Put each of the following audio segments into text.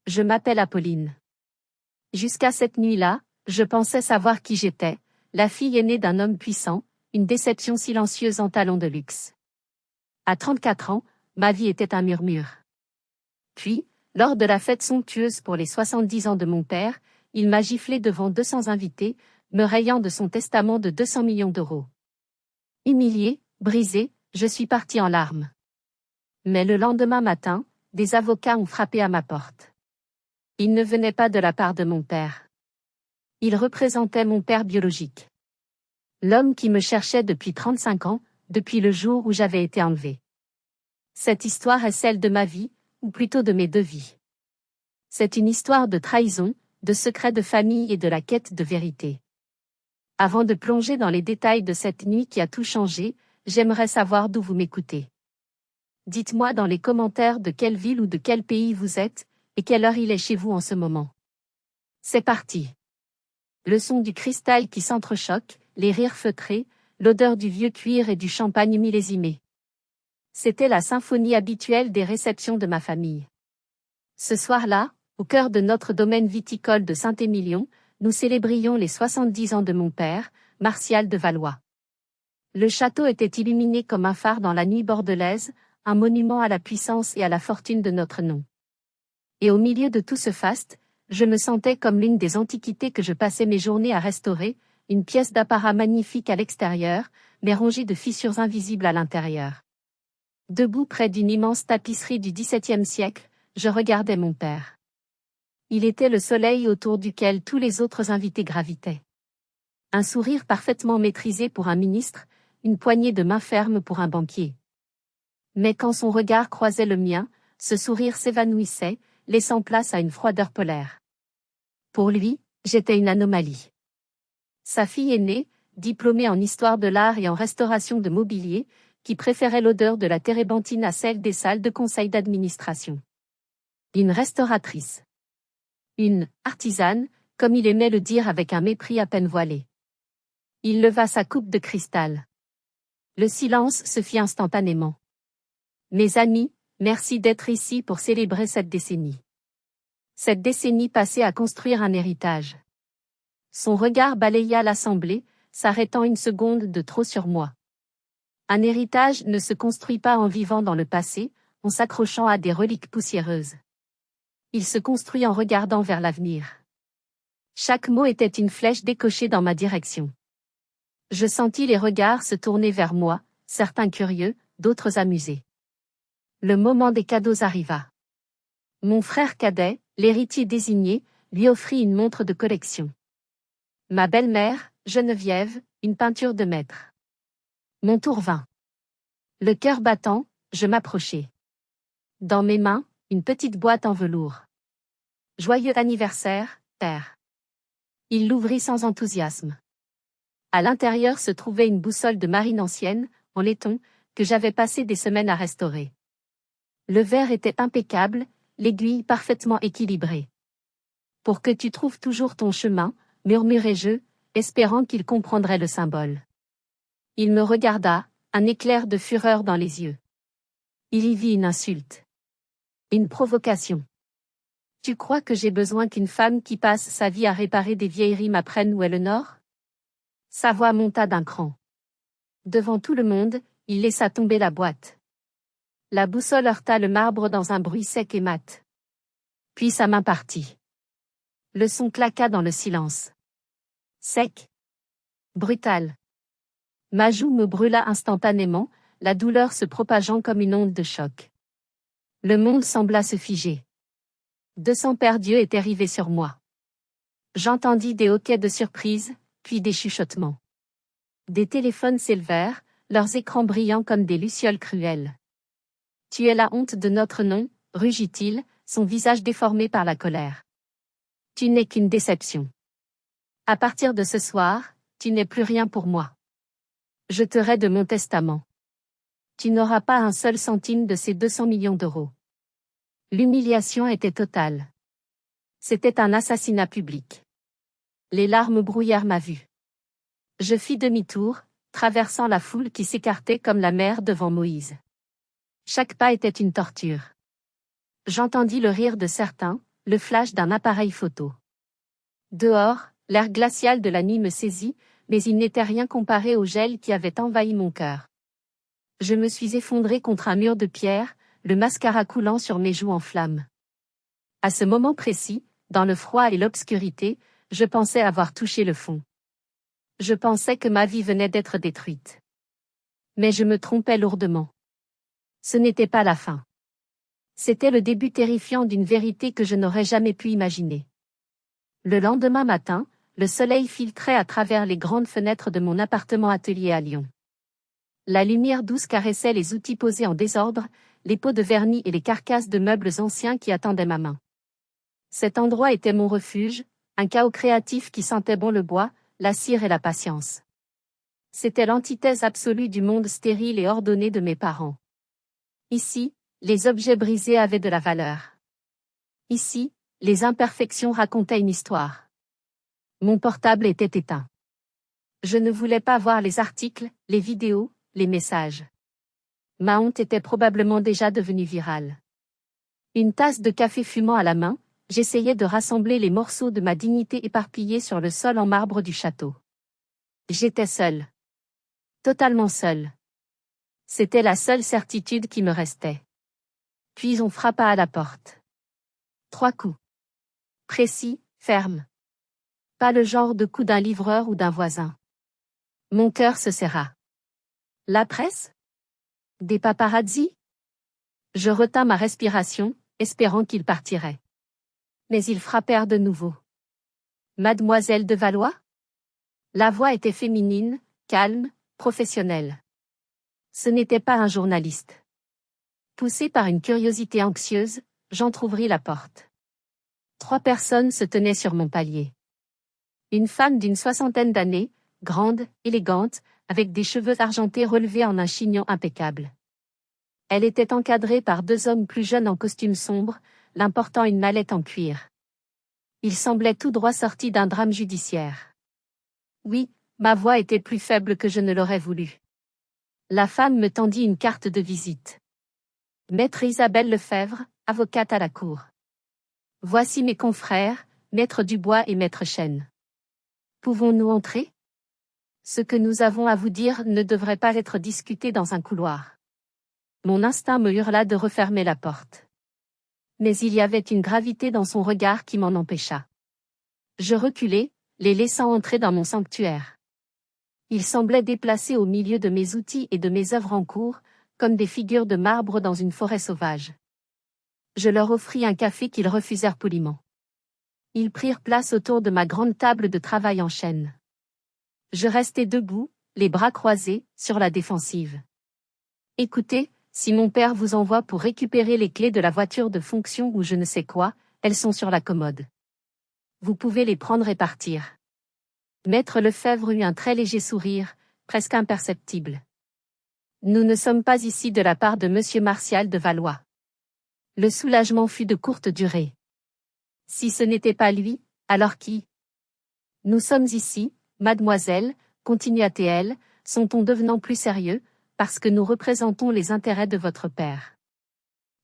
Je m'appelle Apolline. Jusqu'à cette nuit-là, je pensais savoir qui j'étais, la fille aînée d'un homme puissant, une déception silencieuse en talons de luxe. À 34 ans, ma vie était un murmure. Puis, lors de la fête somptueuse pour les 70 ans de mon père, il m'a giflé devant 200 invités, me rayant de son testament de 200 millions d'euros. Humilié, brisé, je suis parti en larmes. Mais le lendemain matin, des avocats ont frappé à ma porte. Ils ne venaient pas de la part de mon père. Ils représentaient mon père biologique. L'homme qui me cherchait depuis 35 ans, depuis le jour où j'avais été enlevée. Cette histoire est celle de ma vie, ou plutôt de mes deux vies. C'est une histoire de trahison, de secrets de famille et de la quête de vérité. Avant de plonger dans les détails de cette nuit qui a tout changé, j'aimerais savoir d'où vous m'écoutez. Dites-moi dans les commentaires de quelle ville ou de quel pays vous êtes, et quelle heure il est chez vous en ce moment. C'est parti. Le son du cristal qui s'entrechoque, les rires feutrés, l'odeur du vieux cuir et du champagne millésimé. C'était la symphonie habituelle des réceptions de ma famille. Ce soir-là, au cœur de notre domaine viticole de Saint-Émilion, nous célébrions les 70 ans de mon père, Martial de Valois. Le château était illuminé comme un phare dans la nuit bordelaise, un monument à la puissance et à la fortune de notre nom. Et au milieu de tout ce faste, je me sentais comme l'une des antiquités que je passais mes journées à restaurer, une pièce d'apparat magnifique à l'extérieur, mais rongée de fissures invisibles à l'intérieur. Debout près d'une immense tapisserie du XVIIe siècle, je regardais mon père. Il était le soleil autour duquel tous les autres invités gravitaient. Un sourire parfaitement maîtrisé pour un ministre, une poignée de main ferme pour un banquier. Mais quand son regard croisait le mien, ce sourire s'évanouissait, laissant place à une froideur polaire. Pour lui, j'étais une anomalie. Sa fille aînée, diplômée en histoire de l'art et en restauration de mobilier, qui préférait l'odeur de la térébenthine à celle des salles de conseil d'administration. Une restauratrice. Une artisane, comme il aimait le dire avec un mépris à peine voilé. Il leva sa coupe de cristal. Le silence se fit instantanément. Mes amis, merci d'être ici pour célébrer cette décennie. Cette décennie passée à construire un héritage. Son regard balaya l'assemblée, s'arrêtant une seconde de trop sur moi. Un héritage ne se construit pas en vivant dans le passé, en s'accrochant à des reliques poussiéreuses. Il se construit en regardant vers l'avenir. Chaque mot était une flèche décochée dans ma direction. Je sentis les regards se tourner vers moi, certains curieux, d'autres amusés. Le moment des cadeaux arriva. Mon frère cadet, l'héritier désigné, lui offrit une montre de collection. Ma belle-mère, Geneviève, une peinture de maître. Mon tour vint. Le cœur battant, je m'approchai. Dans mes mains, une petite boîte en velours. Joyeux anniversaire, père. Il l'ouvrit sans enthousiasme. À l'intérieur se trouvait une boussole de marine ancienne, en laiton, que j'avais passé des semaines à restaurer. Le verre était impeccable, l'aiguille parfaitement équilibrée. Pour que tu trouves toujours ton chemin, murmurai-je, espérant qu'il comprendrait le symbole. Il me regarda, un éclair de fureur dans les yeux. Il y vit une insulte. Une provocation. Tu crois que j'ai besoin qu'une femme qui passe sa vie à réparer des vieilleries m'apprenne où est le nord? Sa voix monta d'un cran. Devant tout le monde, il laissa tomber la boîte. La boussole heurta le marbre dans un bruit sec et mat. Puis sa main partit. Le son claqua dans le silence. Sec. Brutal. Ma joue me brûla instantanément, la douleur se propageant comme une onde de choc. Le monde sembla se figer. 200 paires d'yeux étaient rivés sur moi. J'entendis des hoquets de surprise, puis des chuchotements. Des téléphones s'élevèrent, leurs écrans brillants comme des lucioles cruelles. Tu es la honte de notre nom, rugit-il, son visage déformé par la colère. Tu n'es qu'une déception. À partir de ce soir, tu n'es plus rien pour moi. Je te raie de mon testament. Tu n'auras pas un seul centime de ces 200 millions d'euros. L'humiliation était totale. C'était un assassinat public. Les larmes brouillèrent ma vue. Je fis demi-tour, traversant la foule qui s'écartait comme la mer devant Moïse. Chaque pas était une torture. J'entendis le rire de certains, le flash d'un appareil photo. Dehors, l'air glacial de la nuit me saisit, mais il n'était rien comparé au gel qui avait envahi mon cœur. Je me suis effondré contre un mur de pierre, le mascara coulant sur mes joues en flammes. À ce moment précis, dans le froid et l'obscurité, je pensais avoir touché le fond. Je pensais que ma vie venait d'être détruite. Mais je me trompais lourdement. Ce n'était pas la fin. C'était le début terrifiant d'une vérité que je n'aurais jamais pu imaginer. Le lendemain matin, le soleil filtrait à travers les grandes fenêtres de mon appartement-atelier à Lyon. La lumière douce caressait les outils posés en désordre, les pots de vernis et les carcasses de meubles anciens qui attendaient ma main. Cet endroit était mon refuge, un chaos créatif qui sentait bon le bois, la cire et la patience. C'était l'antithèse absolue du monde stérile et ordonné de mes parents. Ici, les objets brisés avaient de la valeur. Ici, les imperfections racontaient une histoire. Mon portable était éteint. Je ne voulais pas voir les articles, les vidéos, les messages. Ma honte était probablement déjà devenue virale. Une tasse de café fumant à la main, j'essayais de rassembler les morceaux de ma dignité éparpillés sur le sol en marbre du château. J'étais seule. Totalement seule. C'était la seule certitude qui me restait. Puis on frappa à la porte. 3 coups. Précis, ferme. Pas le genre de coup d'un livreur ou d'un voisin. Mon cœur se serra. La presse? Des paparazzis? Je retins ma respiration, espérant qu'ils partiraient. Mais ils frappèrent de nouveau. Mademoiselle de Valois? La voix était féminine, calme, professionnelle. Ce n'était pas un journaliste. Poussé par une curiosité anxieuse, j'entr'ouvris la porte. 3 personnes se tenaient sur mon palier. Une femme d'une 60aine d'années, grande, élégante, avec des cheveux argentés relevés en un chignon impeccable. Elle était encadrée par 2 hommes plus jeunes en costume sombre, l'un portant une mallette en cuir. Ils semblaient tout droit sortis d'un drame judiciaire. Oui, ma voix était plus faible que je ne l'aurais voulu. La femme me tendit une carte de visite. Maître Isabelle Lefebvre, avocate à la cour. Voici mes confrères, Maître Dubois et Maître Chêne. Pouvons-nous entrer? Ce que nous avons à vous dire ne devrait pas être discuté dans un couloir. Mon instinct me hurla de refermer la porte. Mais il y avait une gravité dans son regard qui m'en empêcha. Je reculai, les laissant entrer dans mon sanctuaire. Ils semblaient déplacés au milieu de mes outils et de mes œuvres en cours, comme des figures de marbre dans une forêt sauvage. Je leur offris un café qu'ils refusèrent poliment. Ils prirent place autour de ma grande table de travail en chêne. Je restai debout, les bras croisés, sur la défensive. Écoutez, si mon père vous envoie pour récupérer les clés de la voiture de fonction ou je ne sais quoi, elles sont sur la commode. Vous pouvez les prendre et partir. Maître Lefebvre eut un très léger sourire, presque imperceptible. Nous ne sommes pas ici de la part de Monsieur Martial de Valois. Le soulagement fut de courte durée. Si ce n'était pas lui, alors qui? Nous sommes ici, mademoiselle, continua-t-elle, son ton devenant plus sérieux, parce que nous représentons les intérêts de votre père.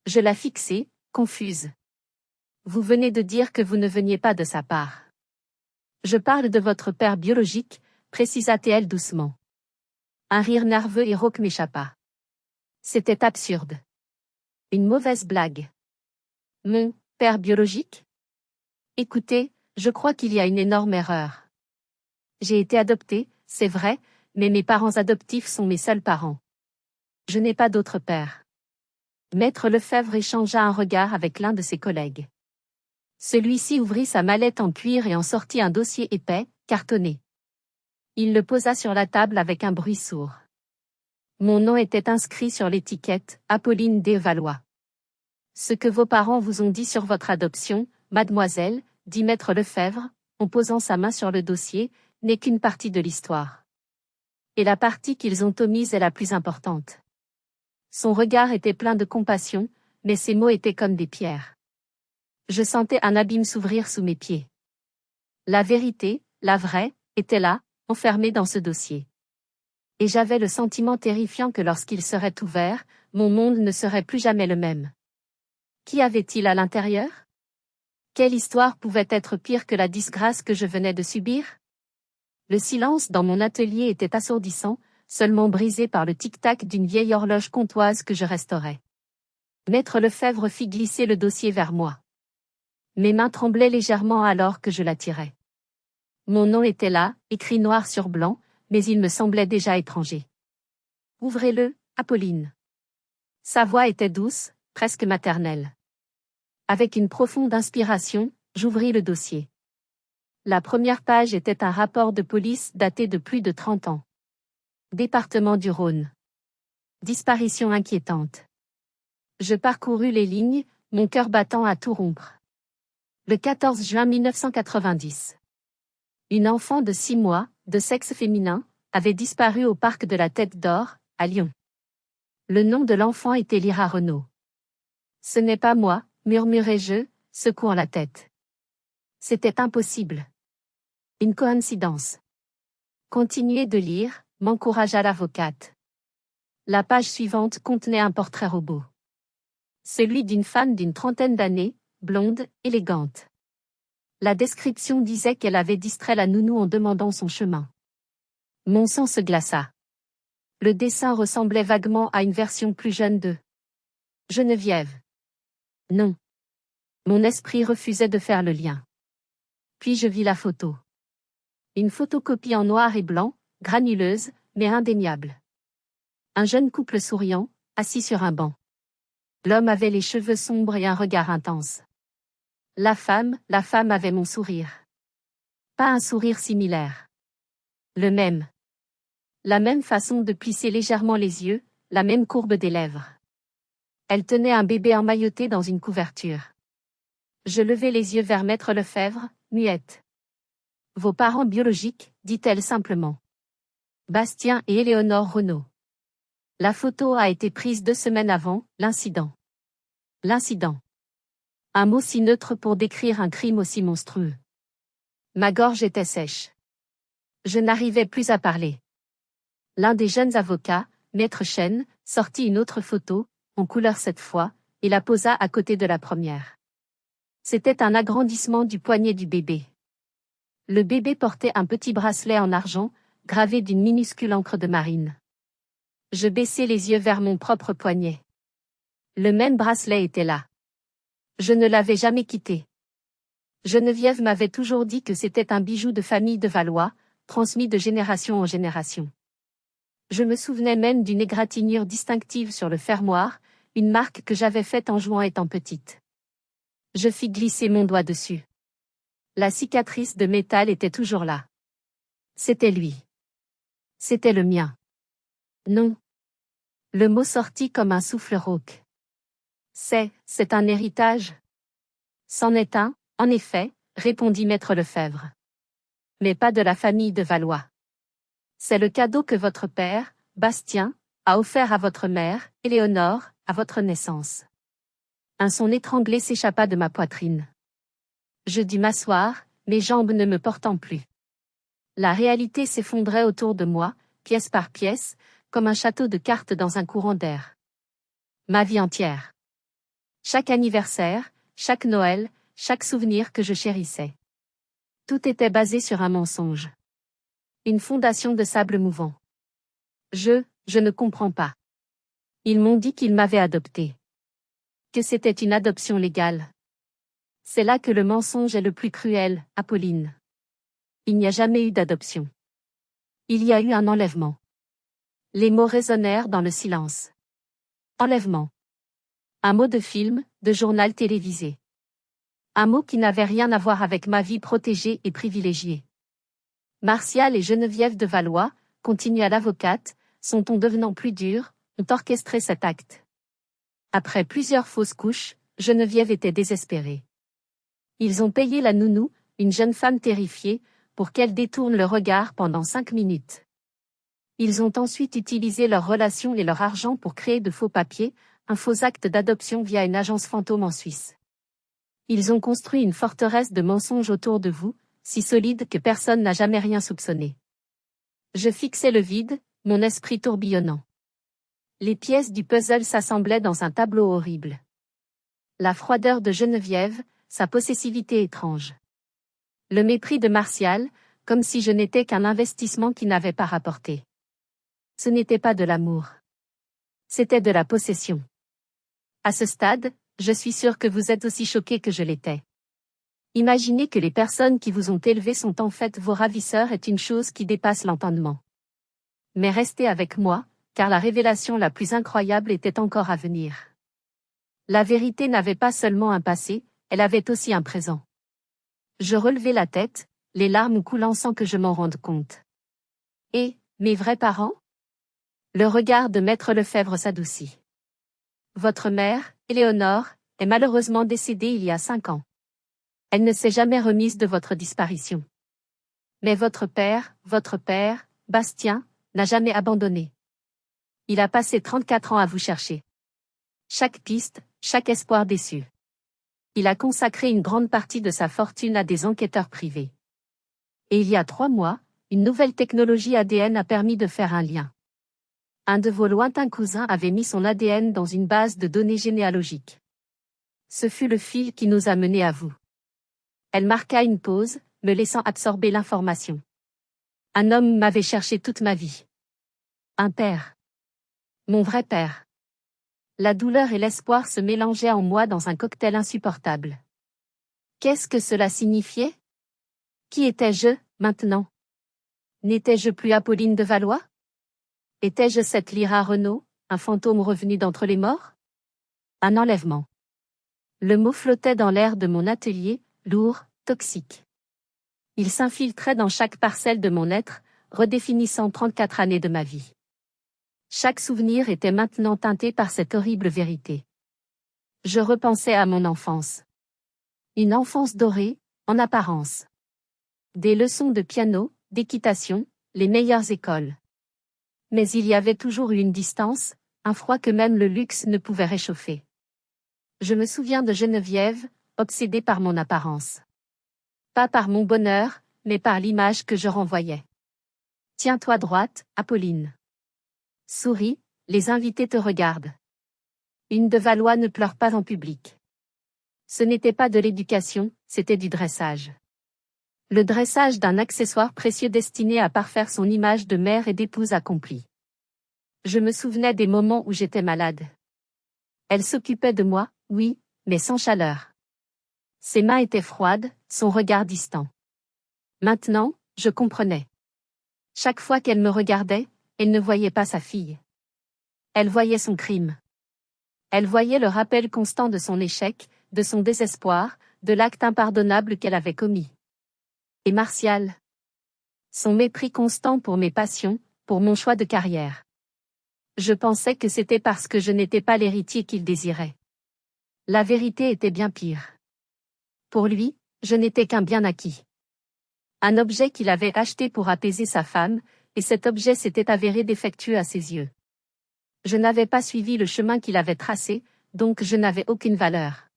Je la fixai, confuse. Vous venez de dire que vous ne veniez pas de sa part. Je parle de votre père biologique, précisa-t-elle doucement. Un rire nerveux et rauque m'échappa. C'était absurde. Une mauvaise blague. Mon père biologique? Écoutez, je crois qu'il y a une énorme erreur. J'ai été adoptée, c'est vrai, mais mes parents adoptifs sont mes seuls parents. Je n'ai pas d'autre père. Maître Lefebvre échangea un regard avec l'un de ses collègues. Celui-ci ouvrit sa mallette en cuir et en sortit un dossier épais, cartonné. Il le posa sur la table avec un bruit sourd. Mon nom était inscrit sur l'étiquette, Apolline de Valois. Ce que vos parents vous ont dit sur votre adoption, mademoiselle, dit Maître Lefebvre, en posant sa main sur le dossier, n'est qu'une partie de l'histoire. Et la partie qu'ils ont omise est la plus importante. Son regard était plein de compassion, mais ses mots étaient comme des pierres. Je sentais un abîme s'ouvrir sous mes pieds. La vérité, la vraie, était là, enfermée dans ce dossier. Et j'avais le sentiment terrifiant que lorsqu'il serait ouvert, mon monde ne serait plus jamais le même. Qui avait-il à l'intérieur? Quelle histoire pouvait être pire que la disgrâce que je venais de subir? Le silence dans mon atelier était assourdissant, seulement brisé par le tic-tac d'une vieille horloge comtoise que je restaurais. Maître Lefebvre fit glisser le dossier vers moi. Mes mains tremblaient légèrement alors que je l'attirais. Mon nom était là, écrit noir sur blanc, mais il me semblait déjà étranger. Ouvrez-le, Apolline. Sa voix était douce, presque maternelle. Avec une profonde inspiration, j'ouvris le dossier. La première page était un rapport de police daté de plus de 30 ans. Département du Rhône. Disparition inquiétante. Je parcourus les lignes, mon cœur battant à tout rompre. Le 14 juin 1990. Une enfant de 6 mois, de sexe féminin, avait disparu au parc de la Tête d'Or, à Lyon. Le nom de l'enfant était Lyra Renaud. Ce n'est pas moi, murmurai-je, secouant la tête. C'était impossible. Une coïncidence. Continuez de lire, m'encouragea l'avocate. La page suivante contenait un portrait robot. Celui d'une femme d'une trentaine d'années, blonde, élégante. La description disait qu'elle avait distrait la nounou en demandant son chemin. Mon sang se glaça. Le dessin ressemblait vaguement à une version plus jeune de Geneviève. Non. Mon esprit refusait de faire le lien. Puis je vis la photo. Une photocopie en noir et blanc, granuleuse, mais indéniable. Un jeune couple souriant, assis sur un banc. L'homme avait les cheveux sombres et un regard intense. La femme avait mon sourire. Pas un sourire similaire. Le même. La même façon de plisser légèrement les yeux, la même courbe des lèvres. Elle tenait un bébé emmailloté dans une couverture. Je levai les yeux vers Maître Lefebvre, muette. Vos parents biologiques, dit-elle simplement. Bastien et Éléonore Renaud. La photo a été prise 2 semaines avant l'incident. L'incident. Un mot si neutre pour décrire un crime aussi monstrueux. Ma gorge était sèche. Je n'arrivais plus à parler. L'un des jeunes avocats, Maître Chen, sortit une autre photo, en couleur cette fois, et la posa à côté de la première. C'était un agrandissement du poignet du bébé. Le bébé portait un petit bracelet en argent, gravé d'une minuscule encre de marine. Je baissai les yeux vers mon propre poignet. Le même bracelet était là. Je ne l'avais jamais quitté. Geneviève m'avait toujours dit que c'était un bijou de famille de Valois, transmis de génération en génération. Je me souvenais même d'une égratignure distinctive sur le fermoir, une marque que j'avais faite en jouant étant petite. Je fis glisser mon doigt dessus. La cicatrice de métal était toujours là. C'était lui. C'était le mien. Non. Le mot sortit comme un souffle rauque. C'est un héritage. C'en est un, en effet, répondit Maître Lefebvre. Mais pas de la famille de Valois. C'est le cadeau que votre père, Bastien, a offert à votre mère, Éléonore, à votre naissance. Un son étranglé s'échappa de ma poitrine. Je dus m'asseoir, mes jambes ne me portant plus. La réalité s'effondrait autour de moi, pièce par pièce, comme un château de cartes dans un courant d'air. Ma vie entière. Chaque anniversaire, chaque Noël, chaque souvenir que je chérissais. Tout était basé sur un mensonge. Une fondation de sable mouvant. Je ne comprends pas. Ils m'ont dit qu'ils m'avaient adopté. Que c'était une adoption légale. C'est là que le mensonge est le plus cruel, Apolline. Il n'y a jamais eu d'adoption. Il y a eu un enlèvement. Les mots résonnèrent dans le silence. Enlèvement. Un mot de film, de journal télévisé. Un mot qui n'avait rien à voir avec ma vie protégée et privilégiée. Martial et Geneviève de Valois, continua l'avocate, son ton devenant plus dur, ont orchestré cet acte. Après plusieurs fausses couches, Geneviève était désespérée. Ils ont payé la nounou, une jeune femme terrifiée, pour qu'elle détourne le regard pendant 5 minutes. Ils ont ensuite utilisé leur relation et leur argent pour créer de faux papiers, un faux acte d'adoption via une agence fantôme en Suisse. Ils ont construit une forteresse de mensonges autour de vous, si solide que personne n'a jamais rien soupçonné. Je fixais le vide, mon esprit tourbillonnant. Les pièces du puzzle s'assemblaient dans un tableau horrible. La froideur de Geneviève, sa possessivité étrange. Le mépris de Martial, comme si je n'étais qu'un investissement qui n'avait pas rapporté. Ce n'était pas de l'amour. C'était de la possession. À ce stade, je suis sûre que vous êtes aussi choqués que je l'étais. Imaginez que les personnes qui vous ont élevé sont en fait vos ravisseurs est une chose qui dépasse l'entendement. Mais restez avec moi, car la révélation la plus incroyable était encore à venir. La vérité n'avait pas seulement un passé, elle avait aussi un présent. Je relevai la tête, les larmes coulant sans que je m'en rende compte. Et, mes vrais parents? Le regard de Maître Lefebvre s'adoucit. Votre mère, Éléonore, est malheureusement décédée il y a 5 ans. Elle ne s'est jamais remise de votre disparition. Mais votre père, Bastien, n'a jamais abandonné. Il a passé 34 ans à vous chercher. Chaque piste, chaque espoir déçu. Il a consacré une grande partie de sa fortune à des enquêteurs privés. Et il y a 3 mois, une nouvelle technologie ADN a permis de faire un lien. Un de vos lointains cousins avait mis son ADN dans une base de données généalogiques. Ce fut le fil qui nous a menés à vous. Elle marqua une pause, me laissant absorber l'information. Un homme m'avait cherché toute ma vie. Un père. Mon vrai père. La douleur et l'espoir se mélangeaient en moi dans un cocktail insupportable. Qu'est-ce que cela signifiait? Qui étais-je, maintenant? N'étais-je plus Apolline de Valois? Étais-je cette Lyra Renaud, un fantôme revenu d'entre les morts? Un enlèvement. Le mot flottait dans l'air de mon atelier, lourd, toxique. Il s'infiltrait dans chaque parcelle de mon être, redéfinissant 34 années de ma vie. Chaque souvenir était maintenant teinté par cette horrible vérité. Je repensais à mon enfance. Une enfance dorée, en apparence. Des leçons de piano, d'équitation, les meilleures écoles. Mais il y avait toujours eu une distance, un froid que même le luxe ne pouvait réchauffer. Je me souviens de Geneviève, obsédée par mon apparence. Pas par mon bonheur, mais par l'image que je renvoyais. Tiens-toi droite, Apolline. Souris, les invités te regardent. Une de Valois ne pleure pas en public. Ce n'était pas de l'éducation, c'était du dressage. Le dressage d'un accessoire précieux destiné à parfaire son image de mère et d'épouse accomplie. Je me souvenais des moments où j'étais malade. Elle s'occupait de moi, oui, mais sans chaleur. Ses mains étaient froides, son regard distant. Maintenant, je comprenais. Chaque fois qu'elle me regardait, elle ne voyait pas sa fille. Elle voyait son crime. Elle voyait le rappel constant de son échec, de son désespoir, de l'acte impardonnable qu'elle avait commis. Et Martial. Son mépris constant pour mes passions, pour mon choix de carrière. Je pensais que c'était parce que je n'étais pas l'héritier qu'il désirait. La vérité était bien pire. Pour lui, je n'étais qu'un bien acquis. Un objet qu'il avait acheté pour apaiser sa femme, et cet objet s'était avéré défectueux à ses yeux. Je n'avais pas suivi le chemin qu'il avait tracé, donc je n'avais aucune valeur.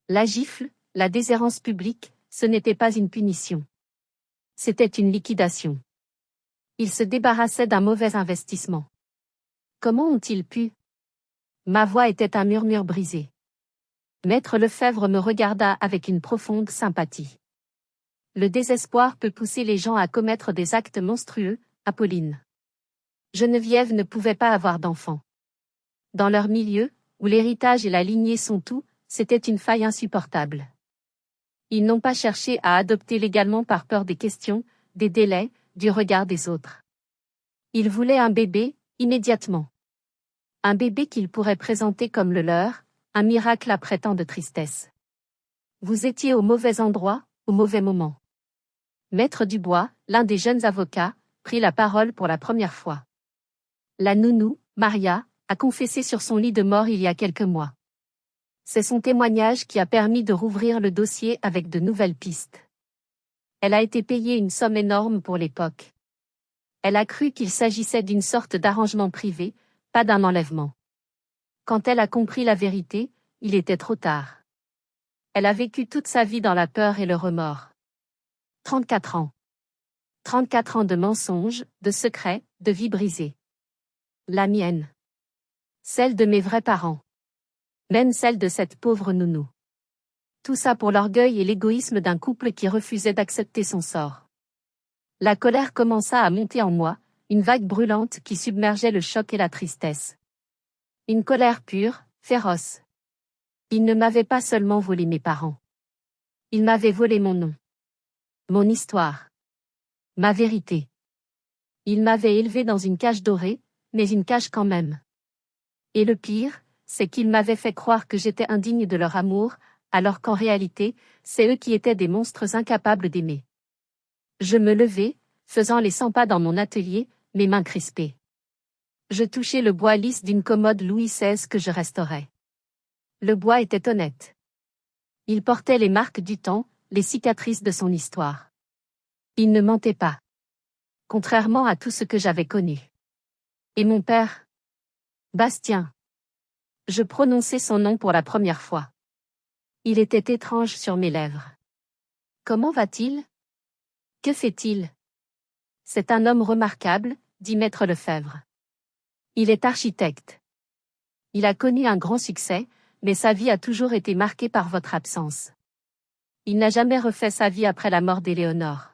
La gifle, la déshérence publique, ce n'était pas une punition. C'était une liquidation. Il se débarrassait d'un mauvais investissement. Comment ont-ils pu? Ma voix était un murmure brisé. Maître Lefebvre me regarda avec une profonde sympathie. Le désespoir peut pousser les gens à commettre des actes monstrueux, Apolline. Geneviève ne pouvait pas avoir d'enfant. Dans leur milieu, où l'héritage et la lignée sont tout, c'était une faille insupportable. Ils n'ont pas cherché à adopter légalement par peur des questions, des délais, du regard des autres. Ils voulaient un bébé, immédiatement. Un bébé qu'ils pourraient présenter comme le leur, un miracle après tant de tristesse. Vous étiez au mauvais endroit, au mauvais moment. Maître Dubois, l'un des jeunes avocats, prit la parole pour la première fois. La nounou, Maria, a confessé sur son lit de mort il y a quelques mois. C'est son témoignage qui a permis de rouvrir le dossier avec de nouvelles pistes. Elle a été payée une somme énorme pour l'époque. Elle a cru qu'il s'agissait d'une sorte d'arrangement privé, pas d'un enlèvement. Quand elle a compris la vérité, il était trop tard. Elle a vécu toute sa vie dans la peur et le remords. 34 ans. 34 ans de mensonges, de secrets, de vies brisées. La mienne. Celle de mes vrais parents. Même celle de cette pauvre nounou. Tout ça pour l'orgueil et l'égoïsme d'un couple qui refusait d'accepter son sort. La colère commença à monter en moi, une vague brûlante qui submergeait le choc et la tristesse. Une colère pure, féroce. Il ne m'avait pas seulement volé mes parents. Il m'avait volé mon nom. Mon histoire. Ma vérité. Il m'avait élevé dans une cage dorée, mais une cage quand même. Et le pire, c'est qu'il m'avait fait croire que j'étais indigne de leur amour, alors qu'en réalité, c'est eux qui étaient des monstres incapables d'aimer. Je me levai, faisant les 100 pas dans mon atelier, mes mains crispées. Je touchai le bois lisse d'une commode Louis XVI que je restaurais. Le bois était honnête. Il portait les marques du temps, les cicatrices de son histoire. Il ne mentait pas. Contrairement à tout ce que j'avais connu. Et mon père? Bastien. Je prononçai son nom pour la première fois. Il était étrange sur mes lèvres. Comment va-t-il? Que fait-il? C'est un homme remarquable, dit Maître Lefebvre. Il est architecte. Il a connu un grand succès, mais sa vie a toujours été marquée par votre absence. Il n'a jamais refait sa vie après la mort d'Éléonore.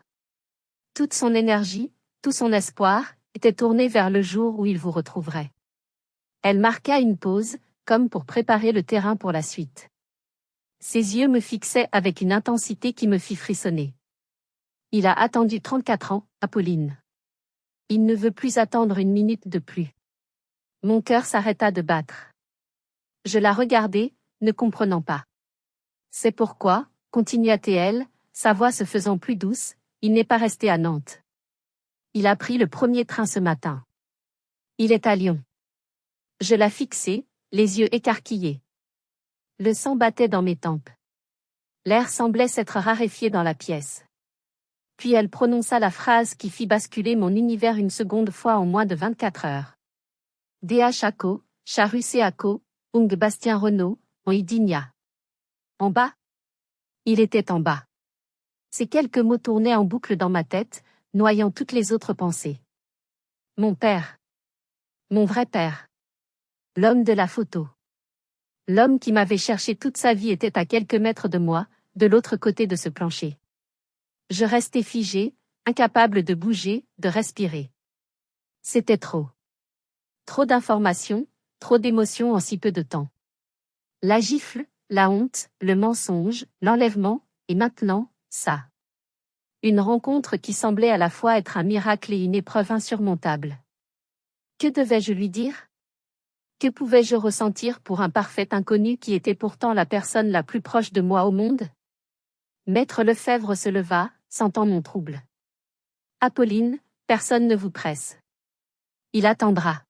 Toute son énergie, tout son espoir, était tourné vers le jour où il vous retrouverait. Elle marqua une pause, comme pour préparer le terrain pour la suite. Ses yeux me fixaient avec une intensité qui me fit frissonner. Il a attendu 34 ans, Apolline. Il ne veut plus attendre une minute de plus. Mon cœur s'arrêta de battre. Je la regardai, ne comprenant pas. C'est pourquoi, continua-t-elle, sa voix se faisant plus douce, il n'est pas resté à Nantes. Il a pris le premier train ce matin. Il est à Lyon. Je la fixai, les yeux écarquillés. Le sang battait dans mes tempes. L'air semblait s'être raréfié dans la pièce. Puis elle prononça la phrase qui fit basculer mon univers une seconde fois en moins de 24 heures. D.H. Charus Ung Bastien Renaud, on Idigna. En bas? Il était en bas. Ces quelques mots tournaient en boucle dans ma tête, noyant toutes les autres pensées. Mon père. Mon vrai père. L'homme de la photo. L'homme qui m'avait cherché toute sa vie était à quelques mètres de moi, de l'autre côté de ce plancher. Je restais figé, incapable de bouger, de respirer. C'était trop. Trop d'informations, trop d'émotions en si peu de temps. La gifle, la honte, le mensonge, l'enlèvement, et maintenant, ça. Une rencontre qui semblait à la fois être un miracle et une épreuve insurmontable. Que devais-je lui dire? Que pouvais-je ressentir pour un parfait inconnu qui était pourtant la personne la plus proche de moi au monde? Maître Lefebvre se leva, sentant mon trouble. Apolline, personne ne vous presse. Il attendra.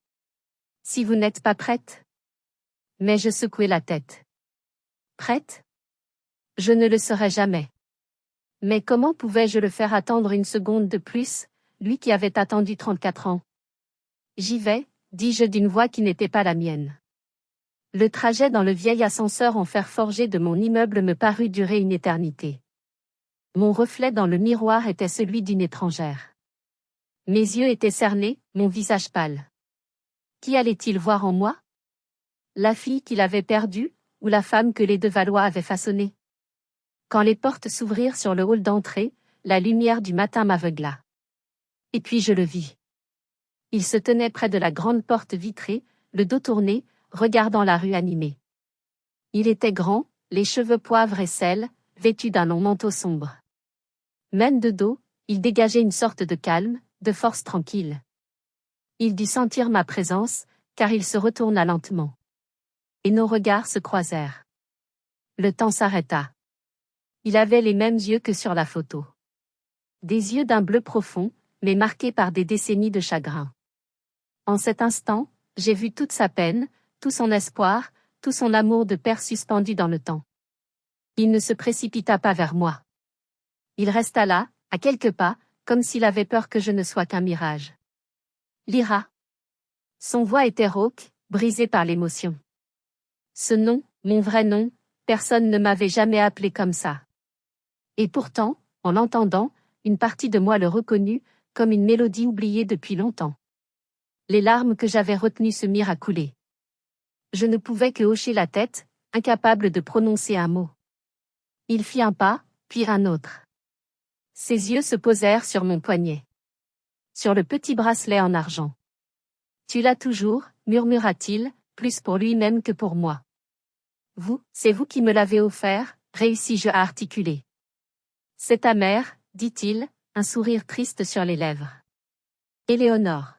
Si vous n'êtes pas prête. Mais je secouai la tête. Prête? Je ne le serai jamais. Mais comment pouvais-je le faire attendre une seconde de plus, lui qui avait attendu 34 ans? J'y vais, dis-je d'une voix qui n'était pas la mienne. Le trajet dans le vieil ascenseur en fer forgé de mon immeuble me parut durer une éternité. Mon reflet dans le miroir était celui d'une étrangère. Mes yeux étaient cernés, mon visage pâle. Qui allait-il voir en moi? La fille qu'il avait perdue, ou la femme que les deux Valois avaient façonnée? Quand les portes s'ouvrirent sur le hall d'entrée, la lumière du matin m'aveugla. Et puis je le vis. Il se tenait près de la grande porte vitrée, le dos tourné, regardant la rue animée. Il était grand, les cheveux poivre et sel, vêtu d'un long manteau sombre. Même de dos, il dégageait une sorte de calme, de force tranquille. Il dut sentir ma présence, car il se retourna lentement. Et nos regards se croisèrent. Le temps s'arrêta. Il avait les mêmes yeux que sur la photo. Des yeux d'un bleu profond, mais marqués par des décennies de chagrin. En cet instant, j'ai vu toute sa peine, tout son espoir, tout son amour de père suspendu dans le temps. Il ne se précipita pas vers moi. Il resta là, à quelques pas, comme s'il avait peur que je ne sois qu'un mirage. Lyra. Son voix était rauque, brisée par l'émotion. Ce nom, mon vrai nom, personne ne m'avait jamais appelé comme ça. Et pourtant, en l'entendant, une partie de moi le reconnut, comme une mélodie oubliée depuis longtemps. Les larmes que j'avais retenues se mirent à couler. Je ne pouvais que hocher la tête, incapable de prononcer un mot. Il fit un pas, puis un autre. Ses yeux se posèrent sur mon poignet. Sur le petit bracelet en argent. Tu l'as toujours, murmura-t-il, plus pour lui-même que pour moi. C'est vous qui me l'avez offert, réussis-je à articuler. C'est ta mère, dit-il, un sourire triste sur les lèvres. Éléonore.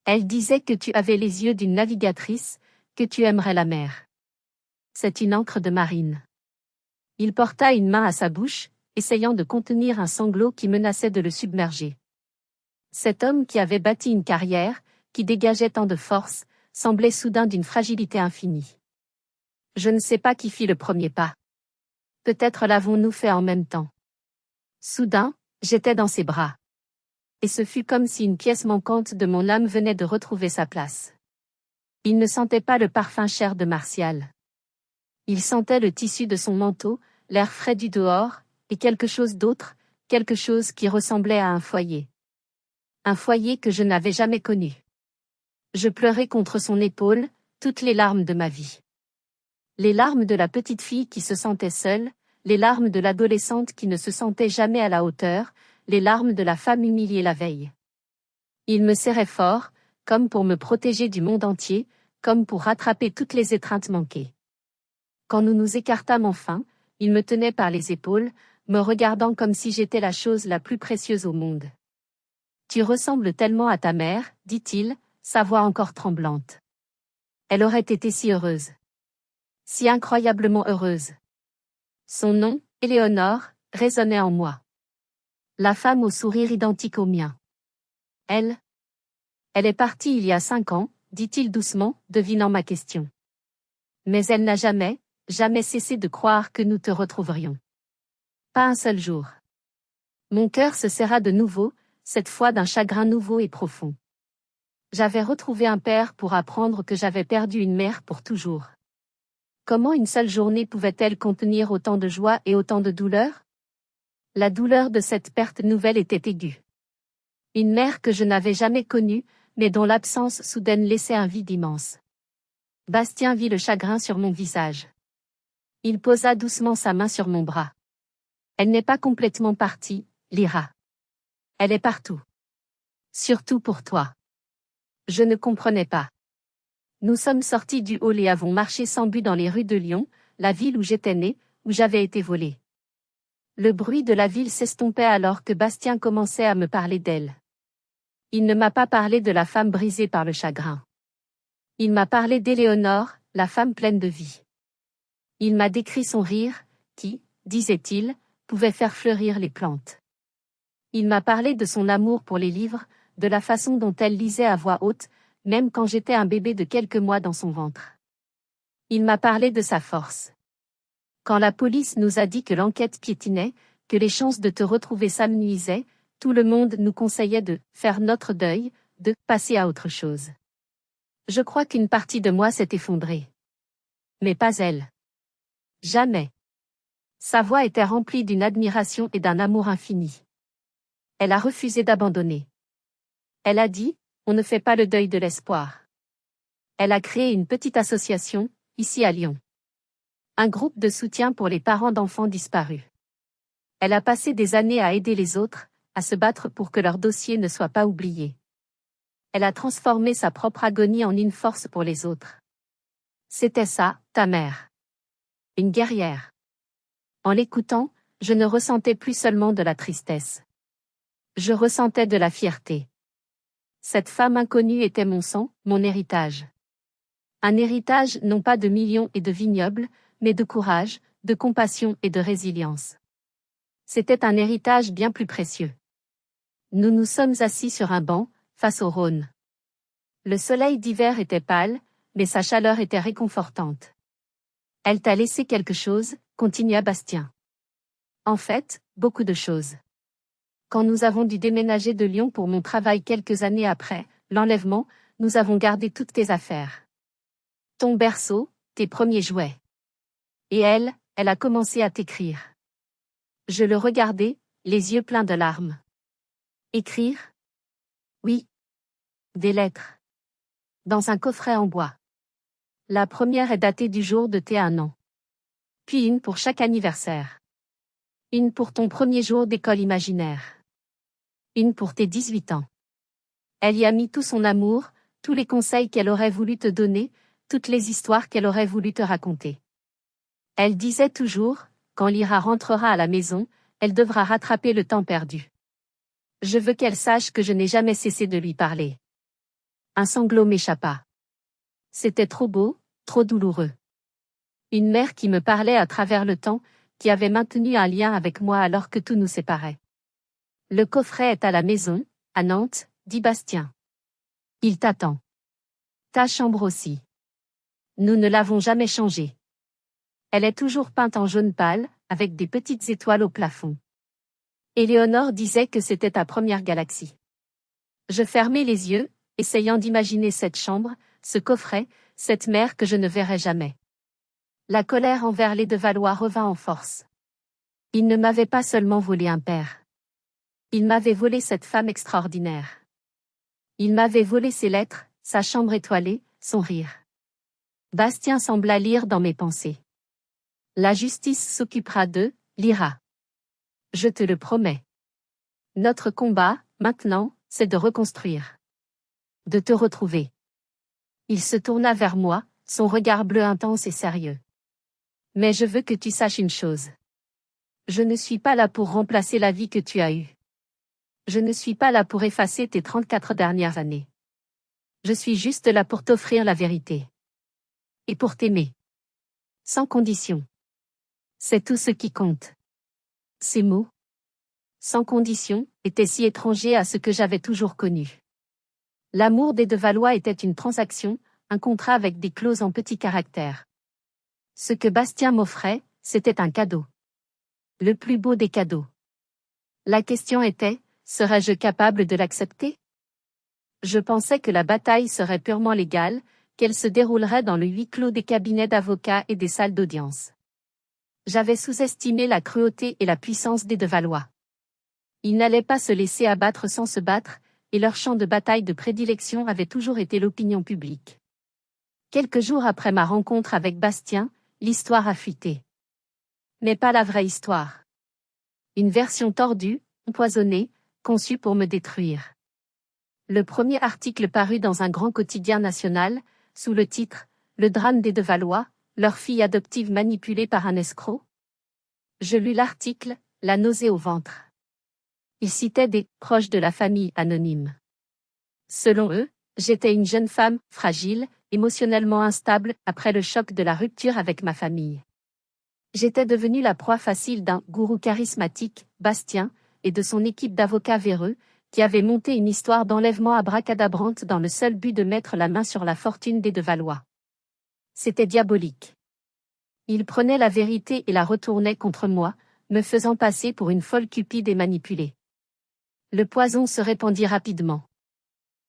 Elle disait que tu avais les yeux d'une navigatrice, que tu aimerais la mer. C'est une ancre de marine. Il porta une main à sa bouche, essayant de contenir un sanglot qui menaçait de le submerger. Cet homme qui avait bâti une carrière, qui dégageait tant de force, semblait soudain d'une fragilité infinie. Je ne sais pas qui fit le premier pas. Peut-être l'avons-nous fait en même temps. Soudain, j'étais dans ses bras. Et ce fut comme si une pièce manquante de mon âme venait de retrouver sa place. Il ne sentait pas le parfum cher de Martial. Il sentait le tissu de son manteau, l'air frais du dehors, et quelque chose d'autre, quelque chose qui ressemblait à un foyer. Un foyer que je n'avais jamais connu. Je pleurais contre son épaule, toutes les larmes de ma vie. Les larmes de la petite fille qui se sentait seule, les larmes de l'adolescente qui ne se sentait jamais à la hauteur, les larmes de la femme humiliée la veille. Il me serrait fort, comme pour me protéger du monde entier, comme pour rattraper toutes les étreintes manquées. Quand nous nous écartâmes enfin, il me tenait par les épaules, me regardant comme si j'étais la chose la plus précieuse au monde. Tu ressembles tellement à ta mère, dit-il, sa voix encore tremblante. Elle aurait été si heureuse. Si incroyablement heureuse. Son nom, Éléonore, résonnait en moi. La femme au sourire identique au mien. Elle est partie il y a 5 ans, dit-il doucement, devinant ma question. Mais elle n'a jamais cessé de croire que nous te retrouverions. Pas un seul jour. Mon cœur se serra de nouveau, cette fois d'un chagrin nouveau et profond. J'avais retrouvé un père pour apprendre que j'avais perdu une mère pour toujours. Comment une seule journée pouvait-elle contenir autant de joie et autant de douleur? La douleur de cette perte nouvelle était aiguë. Une mère que je n'avais jamais connue, mais dont l'absence soudaine laissait un vide immense. Bastien vit le chagrin sur mon visage. Il posa doucement sa main sur mon bras. Elle n'est pas complètement partie, Lyra. Elle est partout. Surtout pour toi. Je ne comprenais pas. Nous sommes sortis du hall et avons marché sans but dans les rues de Lyon, la ville où j'étais né, où j'avais été volé. Le bruit de la ville s'estompait alors que Bastien commençait à me parler d'elle. Il ne m'a pas parlé de la femme brisée par le chagrin. Il m'a parlé d'Éléonore, la femme pleine de vie. Il m'a décrit son rire, qui, disait-il, pouvait faire fleurir les plantes. Il m'a parlé de son amour pour les livres, de la façon dont elle lisait à voix haute, même quand j'étais un bébé de quelques mois dans son ventre. Il m'a parlé de sa force. Quand la police nous a dit que l'enquête piétinait, que les chances de te retrouver s'amenuisaient, tout le monde nous conseillait de faire notre deuil, de passer à autre chose. Je crois qu'une partie de moi s'est effondrée. Mais pas elle. Jamais. Sa voix était remplie d'une admiration et d'un amour infini. Elle a refusé d'abandonner. Elle a dit, on ne fait pas le deuil de l'espoir. Elle a créé une petite association, ici à Lyon. Un groupe de soutien pour les parents d'enfants disparus. Elle a passé des années à aider les autres, à se battre pour que leur dossier ne soit pas oublié. Elle a transformé sa propre agonie en une force pour les autres. C'était ça, ta mère. Une guerrière. En l'écoutant, je ne ressentais plus seulement de la tristesse. Je ressentais de la fierté. Cette femme inconnue était mon sang, mon héritage. Un héritage non pas de millions et de vignobles, mais de courage, de compassion et de résilience. C'était un héritage bien plus précieux. Nous nous sommes assis sur un banc, face au Rhône. Le soleil d'hiver était pâle, mais sa chaleur était réconfortante. Elle t'a laissé quelque chose, continua Bastien. En fait, beaucoup de choses. Quand nous avons dû déménager de Lyon pour mon travail quelques années après l'enlèvement, nous avons gardé toutes tes affaires. Ton berceau, tes premiers jouets. Et elle a commencé à t'écrire. Je le regardais, les yeux pleins de larmes. Écrire? Oui. Des lettres. Dans un coffret en bois. La première est datée du jour de tes 1 an. Puis une pour chaque anniversaire. Une pour ton premier jour d'école imaginaire. Une pour tes 18 ans. Elle y a mis tout son amour, tous les conseils qu'elle aurait voulu te donner, toutes les histoires qu'elle aurait voulu te raconter. Elle disait toujours, quand Lyra rentrera à la maison, elle devra rattraper le temps perdu. Je veux qu'elle sache que je n'ai jamais cessé de lui parler. Un sanglot m'échappa. C'était trop beau, trop douloureux. Une mère qui me parlait à travers le temps, qui avait maintenu un lien avec moi alors que tout nous séparait. Le coffret est à la maison, à Nantes, dit Bastien. Il t'attend. Ta chambre aussi. Nous ne l'avons jamais changée. Elle est toujours peinte en jaune pâle, avec des petites étoiles au plafond. Éléonore disait que c'était ta première galaxie. Je fermai les yeux, essayant d'imaginer cette chambre, ce coffret, cette mère que je ne verrai jamais. La colère envers les de Valois revint en force. Il ne m'avait pas seulement volé un père. Il m'avait volé cette femme extraordinaire. Il m'avait volé ses lettres, sa chambre étoilée, son rire. Bastien sembla lire dans mes pensées. La justice s'occupera d'eux, Lyra. Je te le promets. Notre combat, maintenant, c'est de reconstruire. De te retrouver. Il se tourna vers moi, son regard bleu intense et sérieux. Mais je veux que tu saches une chose. Je ne suis pas là pour remplacer la vie que tu as eue. Je ne suis pas là pour effacer tes 34 dernières années. Je suis juste là pour t'offrir la vérité. Et pour t'aimer. Sans condition. C'est tout ce qui compte. Ces mots, sans condition, étaient si étrangers à ce que j'avais toujours connu. L'amour des de Valois était une transaction, un contrat avec des clauses en petits caractères. Ce que Bastien m'offrait, c'était un cadeau. Le plus beau des cadeaux. La question était, serais-je capable de l'accepter? Je pensais que la bataille serait purement légale, qu'elle se déroulerait dans le huis clos des cabinets d'avocats et des salles d'audience. J'avais sous-estimé la cruauté et la puissance des de Valois. Ils n'allaient pas se laisser abattre sans se battre, et leur champ de bataille de prédilection avait toujours été l'opinion publique. Quelques jours après ma rencontre avec Bastien, l'histoire a fuité. Mais pas la vraie histoire. Une version tordue, empoisonnée, conçue pour me détruire. Le premier article parut dans un grand quotidien national, sous le titre « Le drame des de Valois, leur fille adoptive manipulée par un escroc ». Je lus l'article, la nausée au ventre. Il citait des « proches de la famille anonyme ». Selon eux, j'étais une jeune femme, fragile, émotionnellement instable, après le choc de la rupture avec ma famille. J'étais devenue la proie facile d'un gourou charismatique, Bastien, et de son équipe d'avocats véreux, qui avait monté une histoire d'enlèvement abracadabrante dans le seul but de mettre la main sur la fortune des de Valois. C'était diabolique. Ils prenaient la vérité et la retournaient contre moi, me faisant passer pour une folle cupide et manipulée. Le poison se répandit rapidement.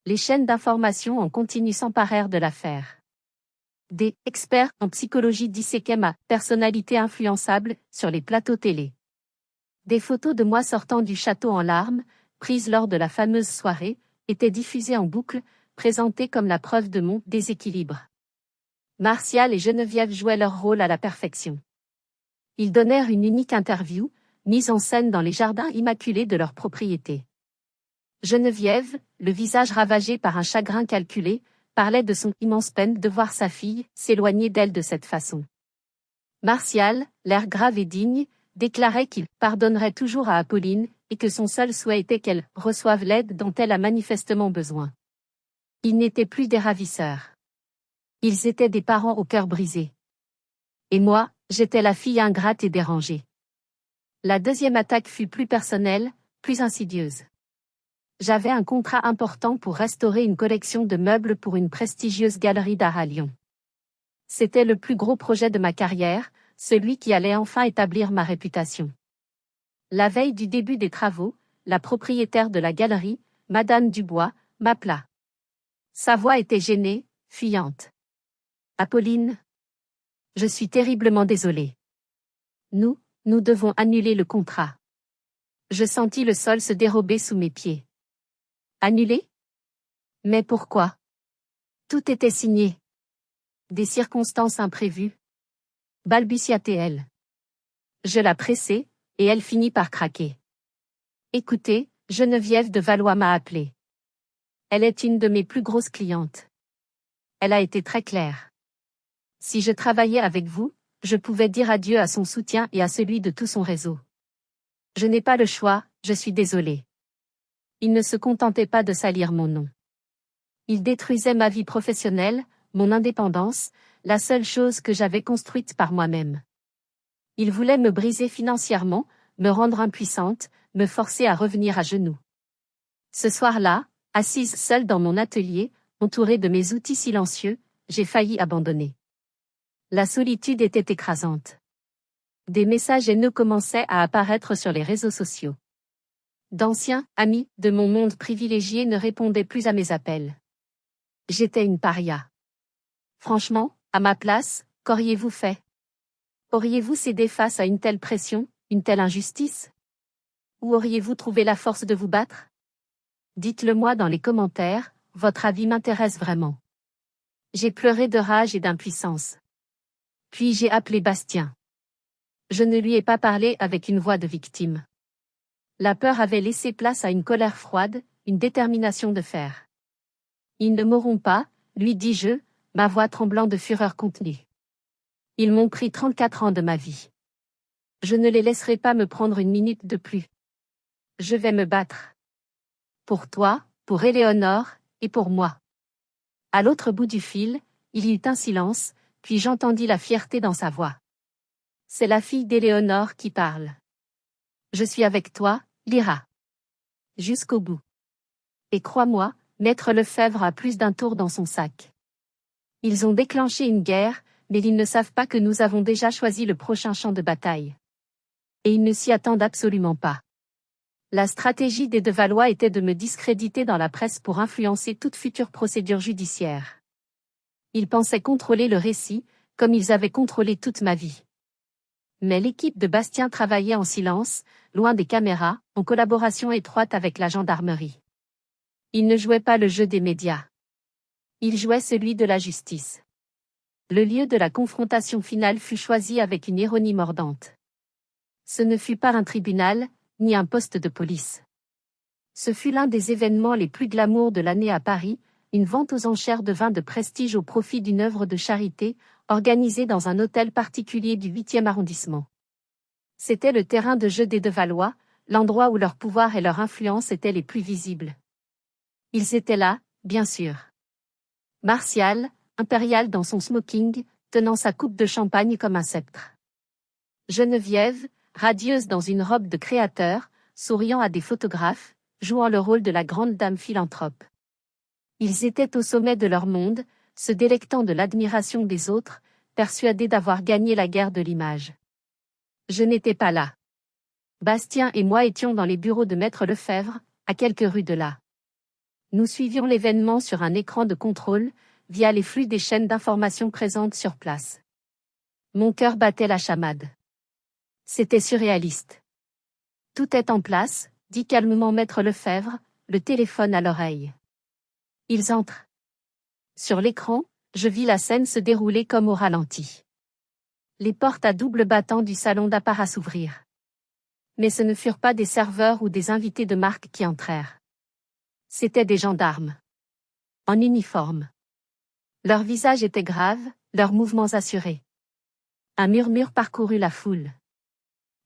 Les chaînes d'information en continu s'emparèrent de l'affaire. Des experts en psychologie disséquaient ma personnalité influençable sur les plateaux télé. Des photos de moi sortant du château en larmes, prises lors de la fameuse soirée, étaient diffusées en boucle, présentées comme la preuve de mon déséquilibre. Martial et Geneviève jouaient leur rôle à la perfection. Ils donnèrent une unique interview, mise en scène dans les jardins immaculés de leur propriété. Geneviève, le visage ravagé par un chagrin calculé, parlait de son immense peine de voir sa fille s'éloigner d'elle de cette façon. Martial, l'air grave et digne, déclarait qu'il pardonnerait toujours à Apolline et que son seul souhait était qu'elle reçoive l'aide dont elle a manifestement besoin. Ils n'étaient plus des ravisseurs. Ils étaient des parents au cœur brisé. Et moi, j'étais la fille ingrate et dérangée. La deuxième attaque fut plus personnelle, plus insidieuse. J'avais un contrat important pour restaurer une collection de meubles pour une prestigieuse galerie d'art à Lyon. C'était le plus gros projet de ma carrière, celui qui allait enfin établir ma réputation. La veille du début des travaux, la propriétaire de la galerie, Madame Dubois, m'appela. Sa voix était gênée, fuyante. « Apolline, je suis terriblement désolée. Nous devons annuler le contrat. » Je sentis le sol se dérober sous mes pieds. Annulé? Mais pourquoi? Tout était signé. Des circonstances imprévues. Balbutia-t-elle. Je la pressai, et elle finit par craquer. Écoutez, Geneviève de Valois m'a appelé. Elle est une de mes plus grosses clientes. Elle a été très claire. Si je travaillais avec vous, je pouvais dire adieu à son soutien et à celui de tout son réseau. Je n'ai pas le choix, je suis désolée. Il ne se contentait pas de salir mon nom. Il détruisait ma vie professionnelle, mon indépendance, la seule chose que j'avais construite par moi-même. Il voulait me briser financièrement, me rendre impuissante, me forcer à revenir à genoux. Ce soir-là, assise seule dans mon atelier, entourée de mes outils silencieux, j'ai failli abandonner. La solitude était écrasante. Des messages haineux commençaient à apparaître sur les réseaux sociaux. D'anciens amis de mon monde privilégié ne répondaient plus à mes appels. J'étais une paria. Franchement, à ma place, qu'auriez-vous fait? Auriez-vous cédé face à une telle pression, une telle injustice? Ou auriez-vous trouvé la force de vous battre? Dites-le-moi dans les commentaires, votre avis m'intéresse vraiment. J'ai pleuré de rage et d'impuissance. Puis j'ai appelé Bastien. Je ne lui ai pas parlé avec une voix de victime. La peur avait laissé place à une colère froide, une détermination de fer. Ils ne mourront pas, lui dis-je, ma voix tremblant de fureur contenue. Ils m'ont pris 34 ans de ma vie. Je ne les laisserai pas me prendre une minute de plus. Je vais me battre. Pour toi, pour Éléonore, et pour moi. À l'autre bout du fil, il y eut un silence, puis j'entendis la fierté dans sa voix. C'est la fille d'Éléonore qui parle. Je suis avec toi, Lyra. Jusqu'au bout. Et crois-moi, Maître Lefebvre a plus d'un tour dans son sac. Ils ont déclenché une guerre, mais ils ne savent pas que nous avons déjà choisi le prochain champ de bataille. Et ils ne s'y attendent absolument pas. La stratégie des de Valois était de me discréditer dans la presse pour influencer toute future procédure judiciaire. Ils pensaient contrôler le récit, comme ils avaient contrôlé toute ma vie. Mais l'équipe de Bastien travaillait en silence, loin des caméras, en collaboration étroite avec la gendarmerie. Ils ne jouaient pas le jeu des médias. Ils jouaient celui de la justice. Le lieu de la confrontation finale fut choisi avec une ironie mordante. Ce ne fut pas un tribunal, ni un poste de police. Ce fut l'un des événements les plus glamour de l'année à Paris, une vente aux enchères de vins de prestige au profit d'une œuvre de charité, organisée dans un hôtel particulier du 8e arrondissement. C'était le terrain de jeu des de Valois, l'endroit où leur pouvoir et leur influence étaient les plus visibles. Ils étaient là, bien sûr. Martial, impérial dans son smoking, tenant sa coupe de champagne comme un sceptre. Geneviève, radieuse dans une robe de créateur, souriant à des photographes, jouant le rôle de la grande dame philanthrope. Ils étaient au sommet de leur monde, se délectant de l'admiration des autres, persuadés d'avoir gagné la guerre de l'image. Je n'étais pas là. Bastien et moi étions dans les bureaux de Maître Lefebvre, à quelques rues de là. Nous suivions l'événement sur un écran de contrôle, via les flux des chaînes d'information présentes sur place. Mon cœur battait la chamade. C'était surréaliste. Tout est en place, dit calmement Maître Lefebvre, le téléphone à l'oreille. Ils entrent. Sur l'écran, je vis la scène se dérouler comme au ralenti. Les portes à double battant du salon d'apparat s'ouvrirent. Mais ce ne furent pas des serveurs ou des invités de marque qui entrèrent. C'étaient des gendarmes. En uniforme. Leurs visages étaient graves, leurs mouvements assurés. Un murmure parcourut la foule.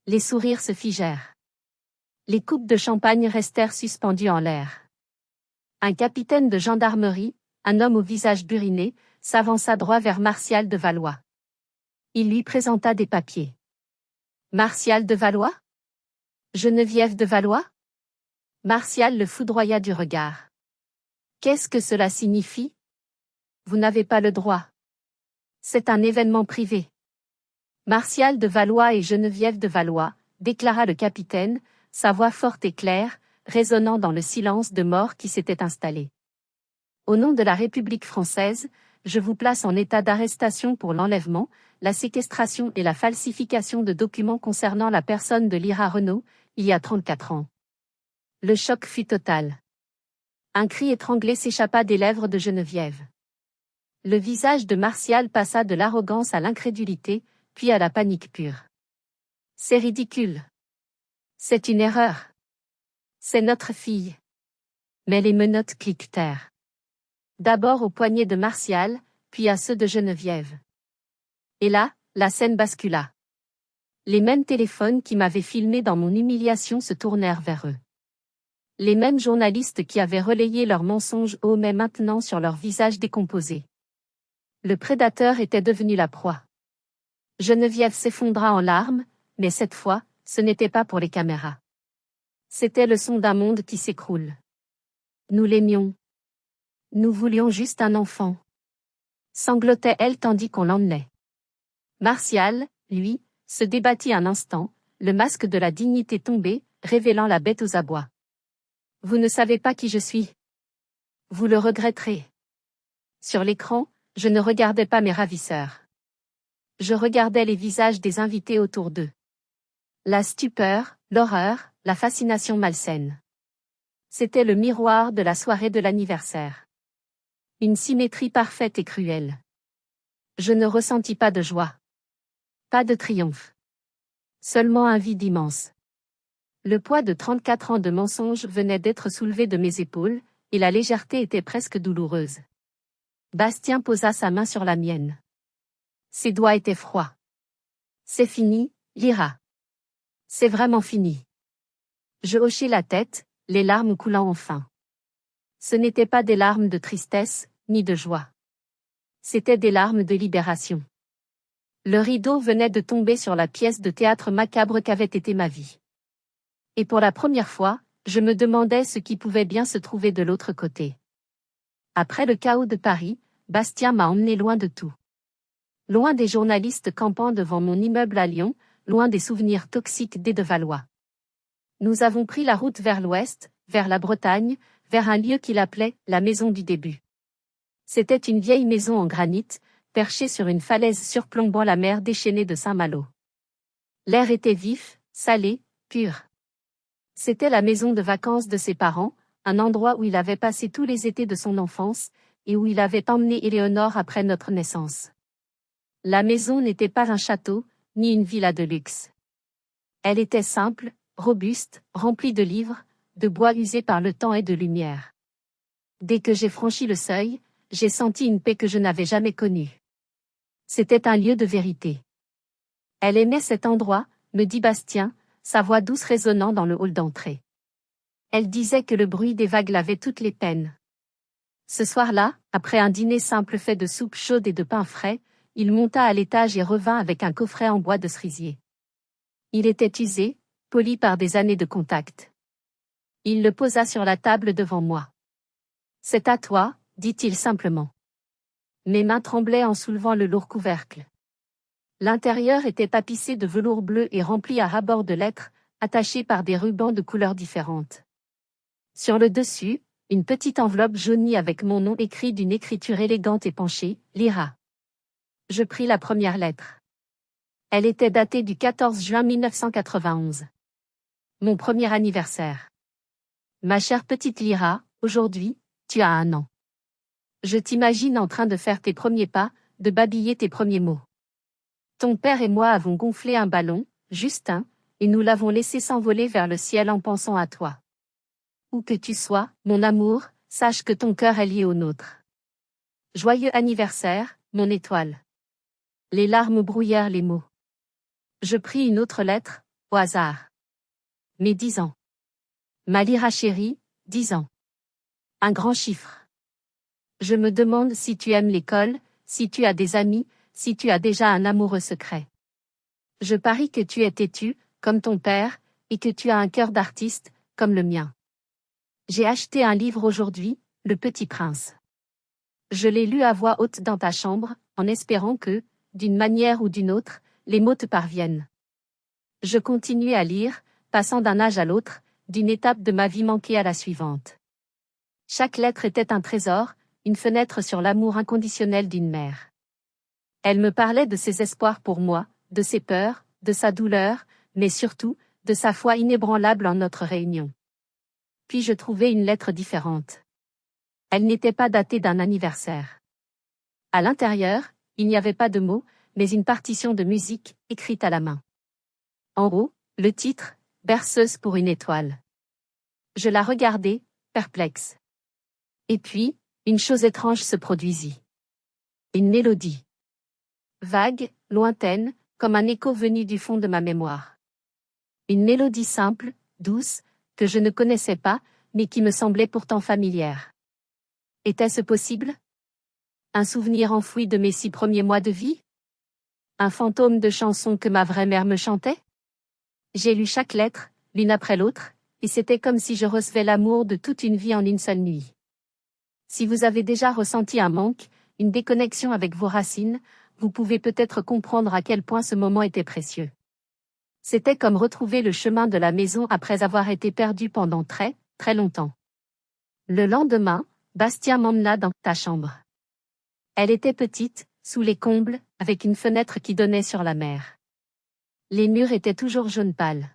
Les sourires se figèrent. Les coupes de champagne restèrent suspendues en l'air. Un capitaine de gendarmerie, un homme au visage buriné, s'avança droit vers Martial de Valois. Il lui présenta des papiers. Martial de Valois? Geneviève de Valois? Martial le foudroya du regard. Qu'est-ce que cela signifie? Vous n'avez pas le droit. C'est un événement privé. Martial de Valois et Geneviève de Valois, déclara le capitaine, sa voix forte et claire, résonnant dans le silence de mort qui s'était installé. Au nom de la République française, je vous place en état d'arrestation pour l'enlèvement, la séquestration et la falsification de documents concernant la personne de Lyra Renaud, il y a 34 ans. Le choc fut total. Un cri étranglé s'échappa des lèvres de Geneviève. Le visage de Martial passa de l'arrogance à l'incrédulité, puis à la panique pure. C'est ridicule. C'est une erreur. C'est notre fille. Mais les menottes cliquetèrent. D'abord aux poignets de Martial, puis à ceux de Geneviève. Et là, la scène bascula. Les mêmes téléphones qui m'avaient filmé dans mon humiliation se tournèrent vers eux. Les mêmes journalistes qui avaient relayé leurs mensonges hommaient maintenant sur leurs visages décomposés. Le prédateur était devenu la proie. Geneviève s'effondra en larmes, mais cette fois, ce n'était pas pour les caméras. C'était le son d'un monde qui s'écroule. Nous l'aimions. Nous voulions juste un enfant. Sanglotait-elle tandis qu'on l'emmenait. Martial, lui, se débattit un instant, le masque de la dignité tombé, révélant la bête aux abois. Vous ne savez pas qui je suis. Vous le regretterez. Sur l'écran, je ne regardais pas mes ravisseurs. Je regardais les visages des invités autour d'eux. La stupeur, l'horreur, la fascination malsaine. C'était le miroir de la soirée de l'anniversaire. Une symétrie parfaite et cruelle. Je ne ressentis pas de joie. Pas de triomphe. Seulement un vide immense. Le poids de 34 ans de mensonges venait d'être soulevé de mes épaules, et la légèreté était presque douloureuse. Bastien posa sa main sur la mienne. Ses doigts étaient froids. C'est fini, Lyra. C'est vraiment fini. Je hochai la tête, les larmes coulant enfin. Ce n'étaient pas des larmes de tristesse, ni de joie. C'étaient des larmes de libération. Le rideau venait de tomber sur la pièce de théâtre macabre qu'avait été ma vie. Et pour la première fois, je me demandais ce qui pouvait bien se trouver de l'autre côté. Après le chaos de Paris, Bastien m'a emmené loin de tout. Loin des journalistes campant devant mon immeuble à Lyon, loin des souvenirs toxiques des Devalois. Nous avons pris la route vers l'ouest, vers la Bretagne, vers un lieu qu'il appelait la maison du début. C'était une vieille maison en granit, perchée sur une falaise surplombant la mer déchaînée de Saint-Malo. L'air était vif, salé, pur. C'était la maison de vacances de ses parents, un endroit où il avait passé tous les étés de son enfance, et où il avait emmené Éléonore après notre naissance. La maison n'était pas un château, ni une villa de luxe. Elle était simple, robuste, remplie de livres, de bois usés par le temps et de lumière. Dès que j'ai franchi le seuil, j'ai senti une paix que je n'avais jamais connue. C'était un lieu de vérité. Elle aimait cet endroit, me dit Bastien, sa voix douce résonnant dans le hall d'entrée. Elle disait que le bruit des vagues lavait toutes les peines. Ce soir-là, après un dîner simple fait de soupe chaude et de pain frais, il monta à l'étage et revint avec un coffret en bois de cerisier. Il était usé, poli par des années de contact. Il le posa sur la table devant moi. « C'est à toi, dit-il simplement. » Mes mains tremblaient en soulevant le lourd couvercle. L'intérieur était tapissé de velours bleu et rempli à ras-bord de lettres, attachées par des rubans de couleurs différentes. Sur le dessus, une petite enveloppe jaunie avec mon nom écrit d'une écriture élégante et penchée, Lyra. Je pris la première lettre. Elle était datée du 14 juin 1991. Mon premier anniversaire. Ma chère petite Lyra, aujourd'hui, tu as 1 an. Je t'imagine en train de faire tes premiers pas, de babiller tes premiers mots. Ton père et moi avons gonflé un ballon, juste un, et nous l'avons laissé s'envoler vers le ciel en pensant à toi. Où que tu sois, mon amour, sache que ton cœur est lié au nôtre. Joyeux anniversaire, mon étoile. Les larmes brouillèrent les mots. Je pris une autre lettre, au hasard. Mes 10 ans. Ma Lyra chérie, 10 ans. Un grand chiffre. Je me demande si tu aimes l'école, si tu as des amis, si tu as déjà un amoureux secret. Je parie que tu es têtu, comme ton père, et que tu as un cœur d'artiste, comme le mien. J'ai acheté un livre aujourd'hui, Le Petit Prince. Je l'ai lu à voix haute dans ta chambre, en espérant que, d'une manière ou d'une autre, les mots te parviennent. Je continuais à lire, passant d'un âge à l'autre, d'une étape de ma vie manquée à la suivante. Chaque lettre était un trésor, une fenêtre sur l'amour inconditionnel d'une mère. Elle me parlait de ses espoirs pour moi, de ses peurs, de sa douleur, mais surtout, de sa foi inébranlable en notre réunion. Puis je trouvai une lettre différente. Elle n'était pas datée d'un anniversaire. À l'intérieur, il n'y avait pas de mots, mais une partition de musique, écrite à la main. En haut, le titre, Berceuse pour une étoile. Je la regardai, perplexe. Et puis, une chose étrange se produisit. Une mélodie. Vague, lointaine, comme un écho venu du fond de ma mémoire. Une mélodie simple, douce, que je ne connaissais pas, mais qui me semblait pourtant familière. Était-ce possible? Un souvenir enfoui de mes 6 premiers mois de vie? Un fantôme de chanson que ma vraie mère me chantait? J'ai lu chaque lettre, l'une après l'autre, et c'était comme si je recevais l'amour de toute une vie en une seule nuit. Si vous avez déjà ressenti un manque, une déconnexion avec vos racines, vous pouvez peut-être comprendre à quel point ce moment était précieux. C'était comme retrouver le chemin de la maison après avoir été perdu pendant très, très longtemps. Le lendemain, Bastien m'emmena dans ta chambre. Elle était petite, sous les combles, avec une fenêtre qui donnait sur la mer. Les murs étaient toujours jaune pâle.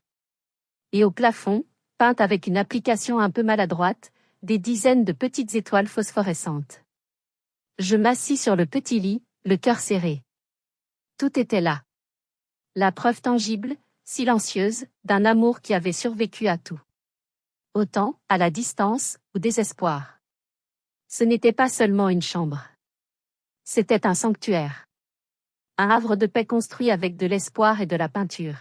Et au plafond, peintes avec une application un peu maladroite, des dizaines de petites étoiles phosphorescentes. Je m'assis sur le petit lit, le cœur serré. Tout était là. La preuve tangible, silencieuse, d'un amour qui avait survécu à tout. Autant, à la distance, au désespoir. Ce n'était pas seulement une chambre. C'était un sanctuaire. Un havre de paix construit avec de l'espoir et de la peinture.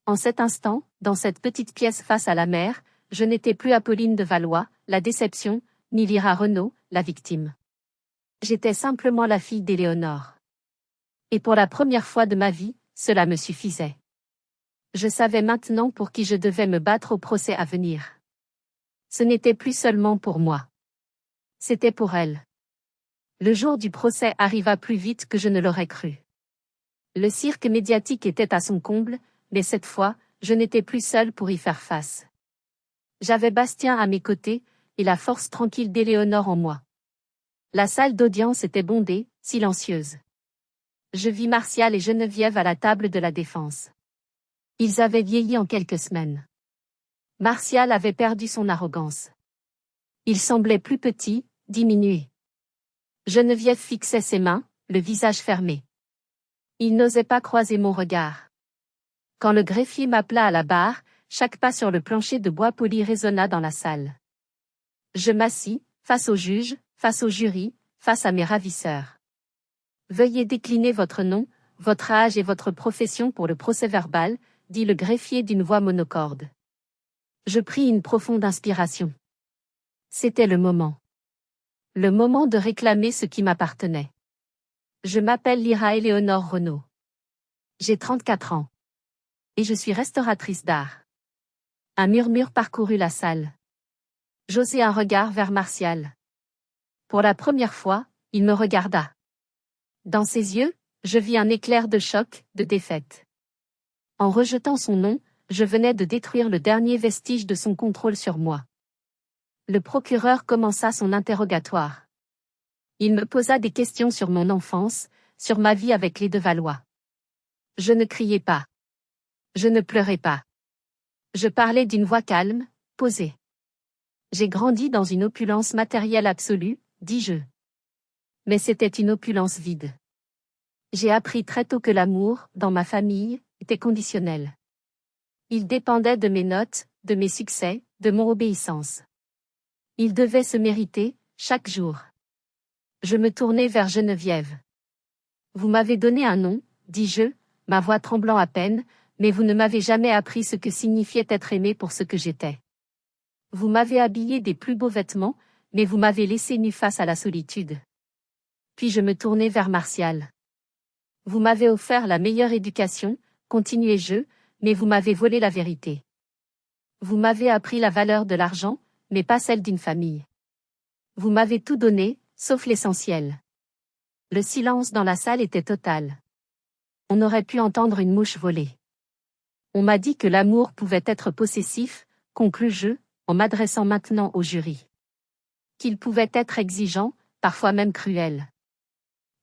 En cet instant, dans cette petite pièce face à la mer, je n'étais plus Apolline de Valois, la déception, ni Lyra Renaud, la victime. J'étais simplement la fille d'Éléonore. Et pour la première fois de ma vie, cela me suffisait. Je savais maintenant pour qui je devais me battre au procès à venir. Ce n'était plus seulement pour moi. C'était pour elle. Le jour du procès arriva plus vite que je ne l'aurais cru. Le cirque médiatique était à son comble, mais cette fois, je n'étais plus seule pour y faire face. J'avais Bastien à mes côtés, et la force tranquille d'Éléonore en moi. La salle d'audience était bondée, silencieuse. Je vis Martial et Geneviève à la table de la défense. Ils avaient vieilli en quelques semaines. Martial avait perdu son arrogance. Il semblait plus petit, diminué. Geneviève fixait ses mains, le visage fermé. Il n'osait pas croiser mon regard. Quand le greffier m'appela à la barre, chaque pas sur le plancher de bois poli résonna dans la salle. Je m'assis, face au juge, face au jury, face à mes ravisseurs. Veuillez décliner votre nom, votre âge et votre profession pour le procès-verbal, dit le greffier d'une voix monocorde. Je pris une profonde inspiration. C'était le moment. Le moment de réclamer ce qui m'appartenait. Je m'appelle Lyra Éléonore Renaud. J'ai 34 ans. Et je suis restauratrice d'art. Un murmure parcourut la salle. J'osai un regard vers Martial. Pour la première fois, il me regarda. Dans ses yeux, je vis un éclair de choc, de défaite. En rejetant son nom, je venais de détruire le dernier vestige de son contrôle sur moi. Le procureur commença son interrogatoire. Il me posa des questions sur mon enfance, sur ma vie avec les de Valois. Je ne criais pas. Je ne pleurais pas. Je parlais d'une voix calme, posée. J'ai grandi dans une opulence matérielle absolue, dis-je. Mais c'était une opulence vide. J'ai appris très tôt que l'amour, dans ma famille, était conditionnel. Il dépendait de mes notes, de mes succès, de mon obéissance. Il devait se mériter, chaque jour. Je me tournai vers Geneviève. Vous m'avez donné un nom, dis-je, ma voix tremblant à peine, mais vous ne m'avez jamais appris ce que signifiait être aimé pour ce que j'étais. Vous m'avez habillé des plus beaux vêtements, mais vous m'avez laissé nue face à la solitude. Puis je me tournai vers Martial. Vous m'avez offert la meilleure éducation, continuai-je, mais vous m'avez volé la vérité. Vous m'avez appris la valeur de l'argent, mais pas celle d'une famille. Vous m'avez tout donné, sauf l'essentiel. Le silence dans la salle était total. On aurait pu entendre une mouche voler. On m'a dit que l'amour pouvait être possessif, conclus-je, en m'adressant maintenant au jury. Qu'il pouvait être exigeant, parfois même cruel.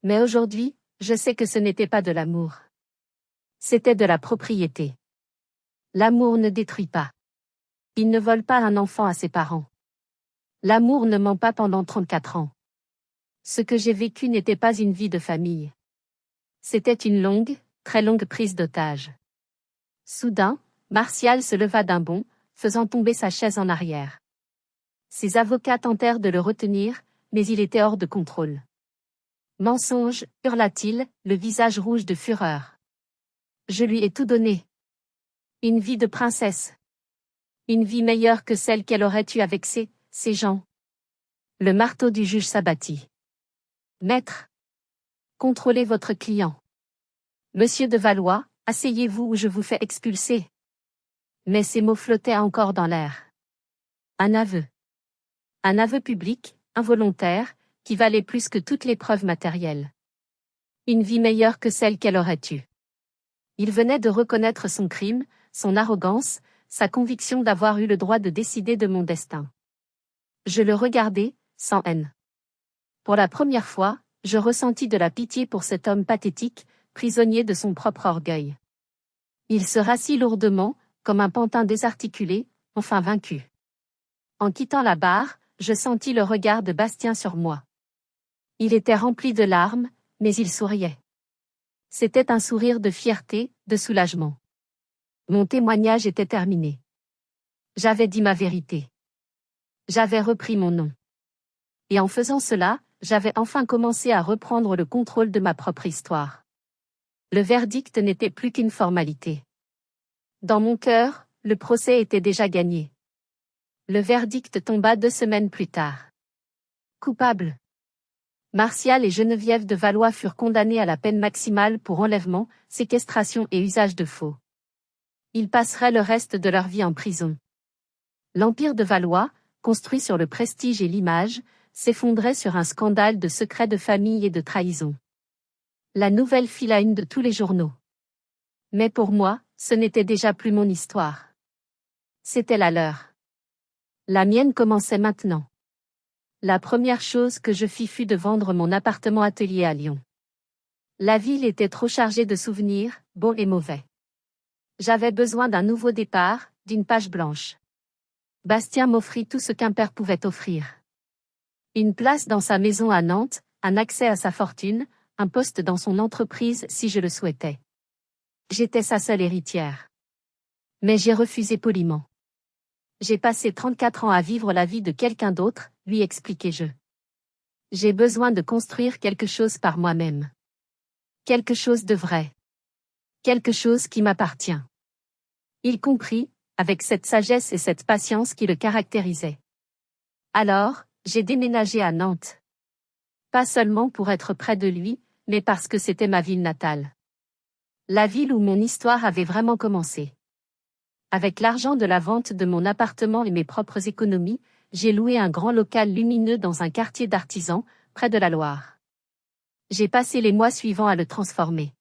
Mais aujourd'hui, je sais que ce n'était pas de l'amour. C'était de la propriété. L'amour ne détruit pas. Il ne vole pas un enfant à ses parents. L'amour ne ment pas pendant 34 ans. Ce que j'ai vécu n'était pas une vie de famille. C'était une longue, très longue prise d'otage. Soudain, Martial se leva d'un bond, faisant tomber sa chaise en arrière. Ses avocats tentèrent de le retenir, mais il était hors de contrôle. Mensonge, hurla-t-il, le visage rouge de fureur. Je lui ai tout donné. Une vie de princesse. Une vie meilleure que celle qu'elle aurait eue avec ces gens. Le marteau du juge s'abattit. Maître. Contrôlez votre client. Monsieur de Valois, asseyez-vous ou je vous fais expulser. Mais ces mots flottaient encore dans l'air. Un aveu. Un aveu public, involontaire, qui valait plus que toutes les preuves matérielles. Une vie meilleure que celle qu'elle aurait eue. Il venait de reconnaître son crime, son arrogance, sa conviction d'avoir eu le droit de décider de mon destin. Je le regardais, sans haine. Pour la première fois, je ressentis de la pitié pour cet homme pathétique, prisonnier de son propre orgueil. Il se rassit lourdement, comme un pantin désarticulé, enfin vaincu. En quittant la barre, je sentis le regard de Bastien sur moi. Il était rempli de larmes, mais il souriait. C'était un sourire de fierté, de soulagement. Mon témoignage était terminé. J'avais dit ma vérité. J'avais repris mon nom. Et en faisant cela, j'avais enfin commencé à reprendre le contrôle de ma propre histoire. Le verdict n'était plus qu'une formalité. Dans mon cœur, le procès était déjà gagné. Le verdict tomba 2 semaines plus tard. Coupable. Martial et Geneviève de Valois furent condamnés à la peine maximale pour enlèvement, séquestration et usage de faux. Ils passeraient le reste de leur vie en prison. L'empire de Valois, construit sur le prestige et l'image, s'effondrait sur un scandale de secrets de famille et de trahison. La nouvelle fit la une de tous les journaux. Mais pour moi, ce n'était déjà plus mon histoire. C'était la leur. La mienne commençait maintenant. La première chose que je fis fut de vendre mon appartement-atelier à Lyon. La ville était trop chargée de souvenirs, bons et mauvais. J'avais besoin d'un nouveau départ, d'une page blanche. Bastien m'offrit tout ce qu'un père pouvait offrir. Une place dans sa maison à Nantes, un accès à sa fortune, un poste dans son entreprise si je le souhaitais. J'étais sa seule héritière. Mais j'ai refusé poliment. J'ai passé 34 ans à vivre la vie de quelqu'un d'autre, lui expliquai-je. J'ai besoin de construire quelque chose par moi-même. Quelque chose de vrai. Quelque chose qui m'appartient. Il comprit, avec cette sagesse et cette patience qui le caractérisaient. Alors, j'ai déménagé à Nantes. Pas seulement pour être près de lui, mais parce que c'était ma ville natale. La ville où mon histoire avait vraiment commencé. Avec l'argent de la vente de mon appartement et mes propres économies, j'ai loué un grand local lumineux dans un quartier d'artisans, près de la Loire. J'ai passé les mois suivants à le transformer.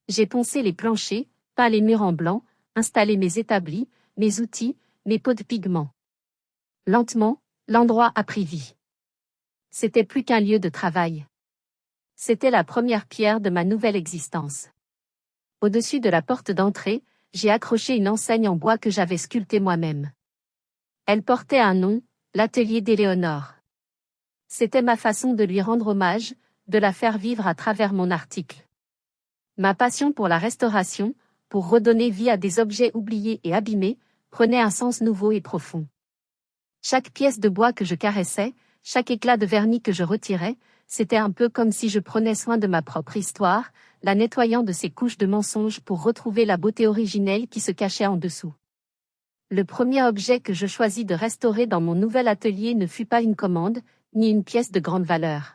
J'ai poncé les planchers, peint les murs en blanc, installé mes établis, mes outils, mes pots de pigments. Lentement, l'endroit a pris vie. C'était plus qu'un lieu de travail. C'était la première pierre de ma nouvelle existence. Au-dessus de la porte d'entrée, j'ai accroché une enseigne en bois que j'avais sculptée moi-même. Elle portait un nom, l'atelier d'Éléonore. C'était ma façon de lui rendre hommage, de la faire vivre à travers mon article. Ma passion pour la restauration, pour redonner vie à des objets oubliés et abîmés, prenait un sens nouveau et profond. Chaque pièce de bois que je caressais, chaque éclat de vernis que je retirais, c'était un peu comme si je prenais soin de ma propre histoire, la nettoyant de ses couches de mensonges pour retrouver la beauté originelle qui se cachait en dessous. Le premier objet que je choisis de restaurer dans mon nouvel atelier ne fut pas une commande, ni une pièce de grande valeur.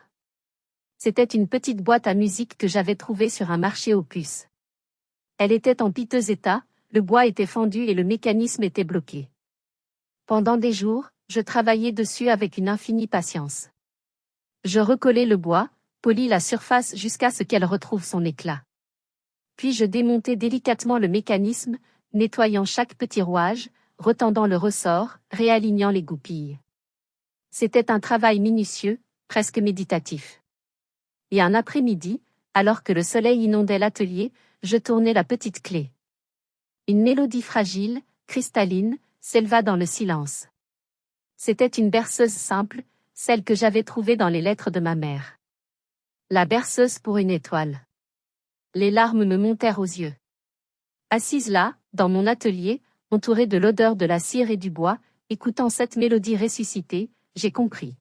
C'était une petite boîte à musique que j'avais trouvée sur un marché aux puces. Elle était en piteux état, le bois était fendu et le mécanisme était bloqué. Pendant des jours, je travaillais dessus avec une infinie patience. Je recollais le bois, polis la surface jusqu'à ce qu'elle retrouve son éclat. Puis je démontais délicatement le mécanisme, nettoyant chaque petit rouage, retendant le ressort, réalignant les goupilles. C'était un travail minutieux, presque méditatif. Et un après-midi, alors que le soleil inondait l'atelier, je tournai la petite clé. Une mélodie fragile, cristalline, s'éleva dans le silence. C'était une berceuse simple, celle que j'avais trouvée dans les lettres de ma mère. La berceuse pour une étoile. Les larmes me montèrent aux yeux. Assise là, dans mon atelier, entouré de l'odeur de la cire et du bois, écoutant cette mélodie ressuscitée, j'ai compris.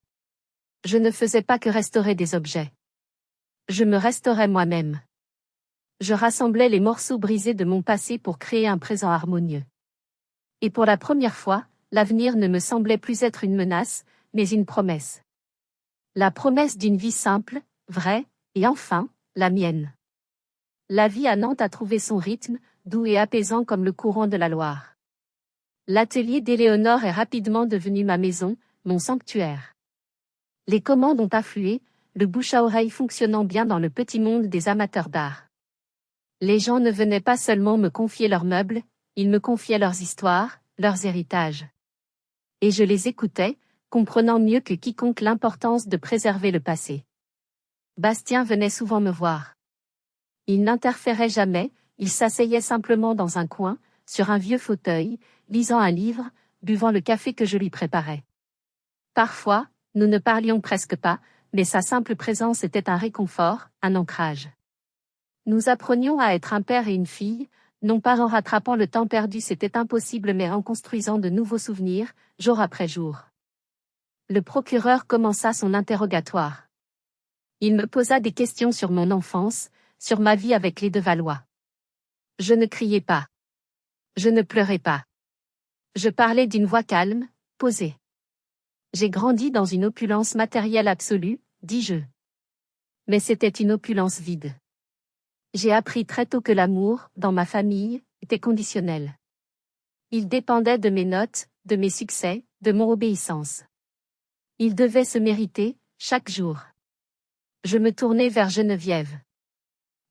Je ne faisais pas que restaurer des objets. Je me restaurais moi-même. Je rassemblais les morceaux brisés de mon passé pour créer un présent harmonieux. Et pour la première fois, l'avenir ne me semblait plus être une menace, mais une promesse. La promesse d'une vie simple, vraie, et enfin, la mienne. La vie à Nantes a trouvé son rythme, doux et apaisant comme le courant de la Loire. L'atelier d'Éléonore est rapidement devenu ma maison, mon sanctuaire. Les commandes ont afflué, le bouche à oreille fonctionnant bien dans le petit monde des amateurs d'art. Les gens ne venaient pas seulement me confier leurs meubles, ils me confiaient leurs histoires, leurs héritages. Et je les écoutais, comprenant mieux que quiconque l'importance de préserver le passé. Bastien venait souvent me voir. Il n'interférait jamais, il s'asseyait simplement dans un coin, sur un vieux fauteuil, lisant un livre, buvant le café que je lui préparais. Parfois, nous ne parlions presque pas, mais sa simple présence était un réconfort, un ancrage. Nous apprenions à être un père et une fille, non pas en rattrapant le temps perdu, c'était impossible, mais en construisant de nouveaux souvenirs, jour après jour. Le procureur commença son interrogatoire. Il me posa des questions sur mon enfance, sur ma vie avec les de Valois. Je ne criais pas. Je ne pleurais pas. Je parlais d'une voix calme, posée. J'ai grandi dans une opulence matérielle absolue, dis-je. Mais c'était une opulence vide. J'ai appris très tôt que l'amour, dans ma famille, était conditionnel. Il dépendait de mes notes, de mes succès, de mon obéissance. Il devait se mériter, chaque jour. Je me tournai vers Geneviève.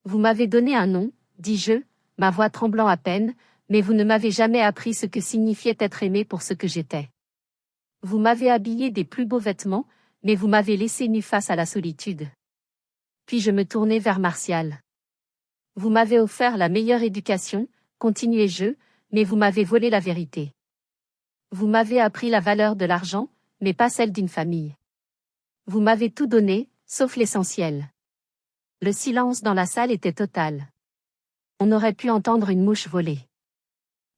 Vous m'avez donné un nom, dis-je, ma voix tremblant à peine, mais vous ne m'avez jamais appris ce que signifiait être aimé pour ce que j'étais. Vous m'avez habillé des plus beaux vêtements, mais vous m'avez laissé nue face à la solitude. Puis je me tournai vers Martial. Vous m'avez offert la meilleure éducation, continuai-je, mais vous m'avez volé la vérité. Vous m'avez appris la valeur de l'argent, mais pas celle d'une famille. Vous m'avez tout donné, sauf l'essentiel. Le silence dans la salle était total. On aurait pu entendre une mouche voler.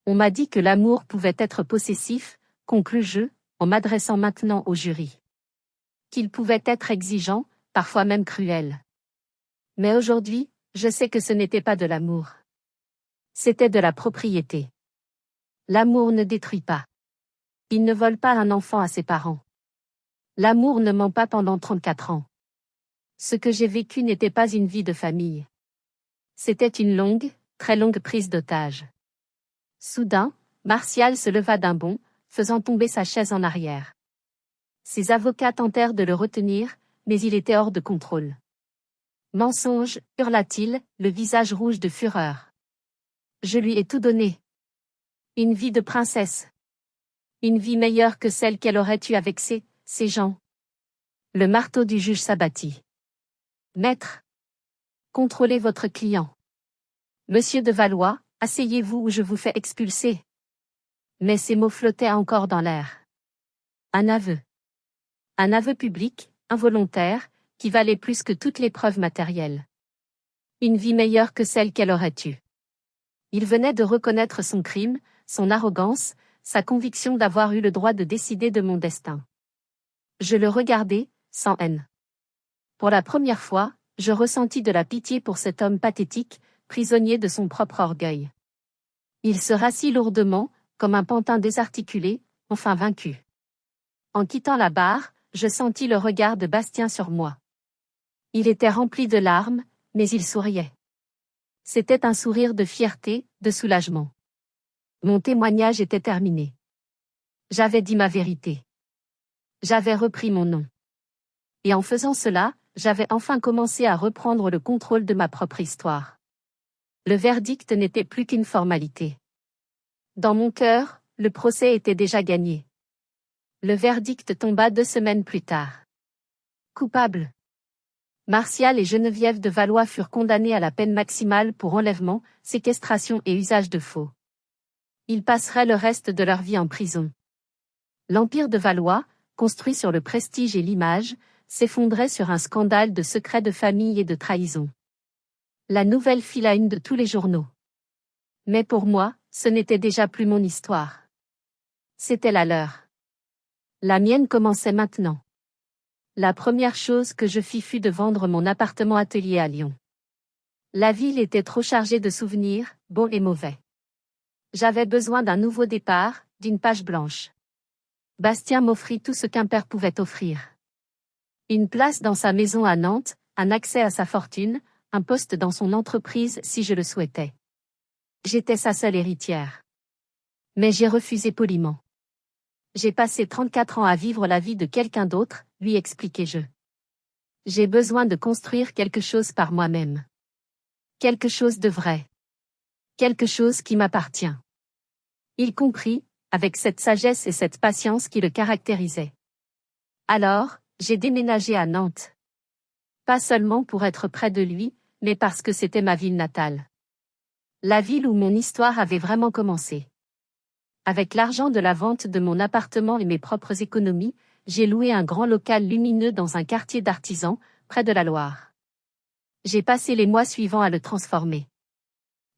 On m'a dit que l'amour pouvait être possessif, conclus-je, en m'adressant maintenant au jury. Qu'il pouvait être exigeant, parfois même cruel. Mais aujourd'hui, je sais que ce n'était pas de l'amour. C'était de la propriété. L'amour ne détruit pas. Il ne vole pas un enfant à ses parents. L'amour ne ment pas pendant 34 ans. Ce que j'ai vécu n'était pas une vie de famille. C'était une longue, très longue prise d'otage. Soudain, Martial se leva d'un bond, faisant tomber sa chaise en arrière. Ses avocats tentèrent de le retenir, mais il était hors de contrôle. Mensonge, hurla-t-il, le visage rouge de fureur. Je lui ai tout donné. Une vie de princesse. Une vie meilleure que celle qu'elle aurait eue avec ces gens. Le marteau du juge s'abattit. Maître. Contrôlez votre client. Monsieur de Valois, asseyez-vous ou je vous fais expulser. Mais ces mots flottaient encore dans l'air. Un aveu. Un aveu public, involontaire, qui valait plus que toutes les preuves matérielles. Une vie meilleure que celle qu'elle aurait eue. Il venait de reconnaître son crime, son arrogance, sa conviction d'avoir eu le droit de décider de mon destin. Je le regardais, sans haine. Pour la première fois, je ressentis de la pitié pour cet homme pathétique, prisonnier de son propre orgueil. Il se rassit lourdement, comme un pantin désarticulé, enfin vaincu. En quittant la barre, je sentis le regard de Bastien sur moi. Il était rempli de larmes, mais il souriait. C'était un sourire de fierté, de soulagement. Mon témoignage était terminé. J'avais dit ma vérité. J'avais repris mon nom. Et en faisant cela, j'avais enfin commencé à reprendre le contrôle de ma propre histoire. Le verdict n'était plus qu'une formalité. Dans mon cœur, le procès était déjà gagné. Le verdict tomba 2 semaines plus tard. Coupable. Martial et Geneviève de Valois furent condamnés à la peine maximale pour enlèvement, séquestration et usage de faux. Ils passeraient le reste de leur vie en prison. L'empire de Valois, construit sur le prestige et l'image, s'effondrait sur un scandale de secrets de famille et de trahison. La nouvelle fit la une de tous les journaux. Mais pour moi, ce n'était déjà plus mon histoire. C'était la leur. La mienne commençait maintenant. La première chose que je fis fut de vendre mon appartement-atelier à Lyon. La ville était trop chargée de souvenirs, bons et mauvais. J'avais besoin d'un nouveau départ, d'une page blanche. Bastien m'offrit tout ce qu'un père pouvait offrir. Une place dans sa maison à Nantes, un accès à sa fortune, un poste dans son entreprise si je le souhaitais. J'étais sa seule héritière. Mais j'ai refusé poliment. J'ai passé 34 ans à vivre la vie de quelqu'un d'autre, lui expliquai-je. J'ai besoin de construire quelque chose par moi-même. Quelque chose de vrai. Quelque chose qui m'appartient. Il comprit, avec cette sagesse et cette patience qui le caractérisaient. Alors, j'ai déménagé à Nantes. Pas seulement pour être près de lui, mais parce que c'était ma ville natale. La ville où mon histoire avait vraiment commencé. Avec l'argent de la vente de mon appartement et mes propres économies, j'ai loué un grand local lumineux dans un quartier d'artisans, près de la Loire. J'ai passé les mois suivants à le transformer.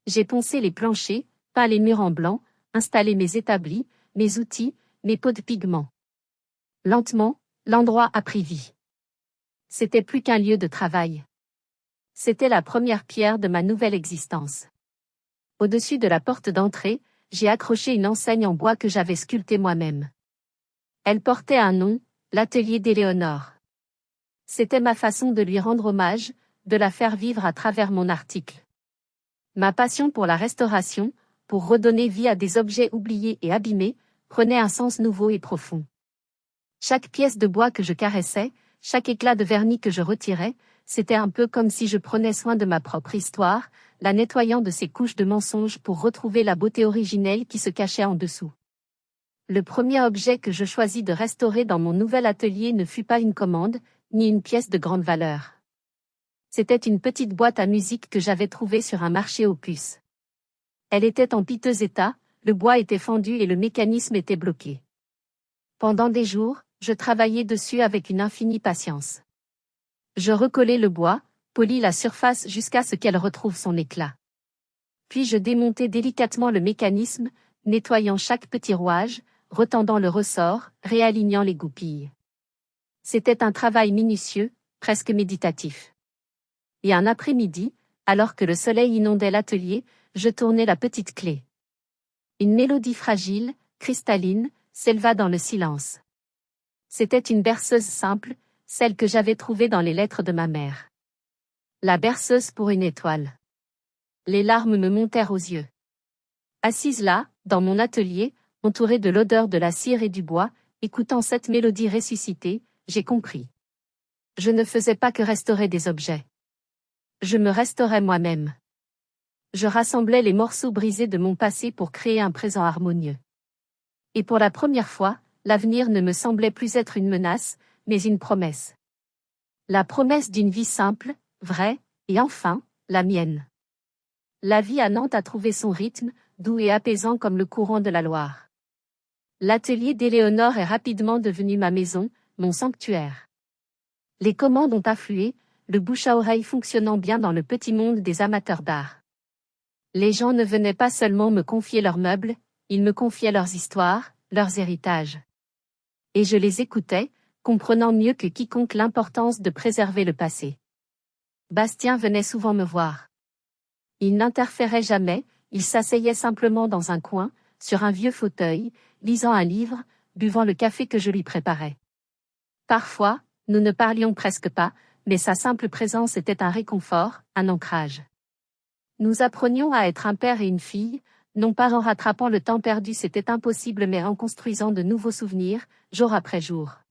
J'ai poncé les planchers, peint les murs en blanc, installé mes établis, mes outils, mes pots de pigments. Lentement, l'endroit a pris vie. C'était plus qu'un lieu de travail. C'était la première pierre de ma nouvelle existence. Au-dessus de la porte d'entrée, j'ai accroché une enseigne en bois que j'avais sculptée moi-même. Elle portait un nom, l'atelier d'Éléonore. C'était ma façon de lui rendre hommage, de la faire vivre à travers mon article. Ma passion pour la restauration, pour redonner vie à des objets oubliés et abîmés, prenait un sens nouveau et profond. Chaque pièce de bois que je caressais, chaque éclat de vernis que je retirais, c'était un peu comme si je prenais soin de ma propre histoire, la nettoyant de ses couches de mensonges pour retrouver la beauté originelle qui se cachait en dessous. Le premier objet que je choisis de restaurer dans mon nouvel atelier ne fut pas une commande, ni une pièce de grande valeur. C'était une petite boîte à musique que j'avais trouvée sur un marché aux puces. Elle était en piteux état, le bois était fendu et le mécanisme était bloqué. Pendant des jours, je travaillais dessus avec une infinie patience. Je recollai le bois, polis la surface jusqu'à ce qu'elle retrouve son éclat. Puis je démontai délicatement le mécanisme, nettoyant chaque petit rouage, retendant le ressort, réalignant les goupilles. C'était un travail minutieux, presque méditatif. Et un après-midi, alors que le soleil inondait l'atelier, je tournai la petite clé. Une mélodie fragile, cristalline, s'éleva dans le silence. C'était une berceuse simple, celle que j'avais trouvée dans les lettres de ma mère. La berceuse pour une étoile. Les larmes me montèrent aux yeux. Assise là, dans mon atelier, entourée de l'odeur de la cire et du bois, écoutant cette mélodie ressuscitée, j'ai compris. Je ne faisais pas que restaurer des objets. Je me restaurais moi-même. Je rassemblais les morceaux brisés de mon passé pour créer un présent harmonieux. Et pour la première fois, l'avenir ne me semblait plus être une menace, mais une promesse. La promesse d'une vie simple, vraie, et enfin, la mienne. La vie à Nantes a trouvé son rythme, doux et apaisant comme le courant de la Loire. L'atelier d'Éléonore est rapidement devenu ma maison, mon sanctuaire. Les commandes ont afflué, le bouche à oreille fonctionnant bien dans le petit monde des amateurs d'art. Les gens ne venaient pas seulement me confier leurs meubles, ils me confiaient leurs histoires, leurs héritages. Et je les écoutais, comprenant mieux que quiconque l'importance de préserver le passé. Bastien venait souvent me voir. Il n'interférait jamais, il s'asseyait simplement dans un coin, sur un vieux fauteuil, lisant un livre, buvant le café que je lui préparais. Parfois, nous ne parlions presque pas, mais sa simple présence était un réconfort, un ancrage. Nous apprenions à être un père et une fille, non pas en rattrapant le temps perdu, c'était impossible, mais en construisant de nouveaux souvenirs, jour après jour.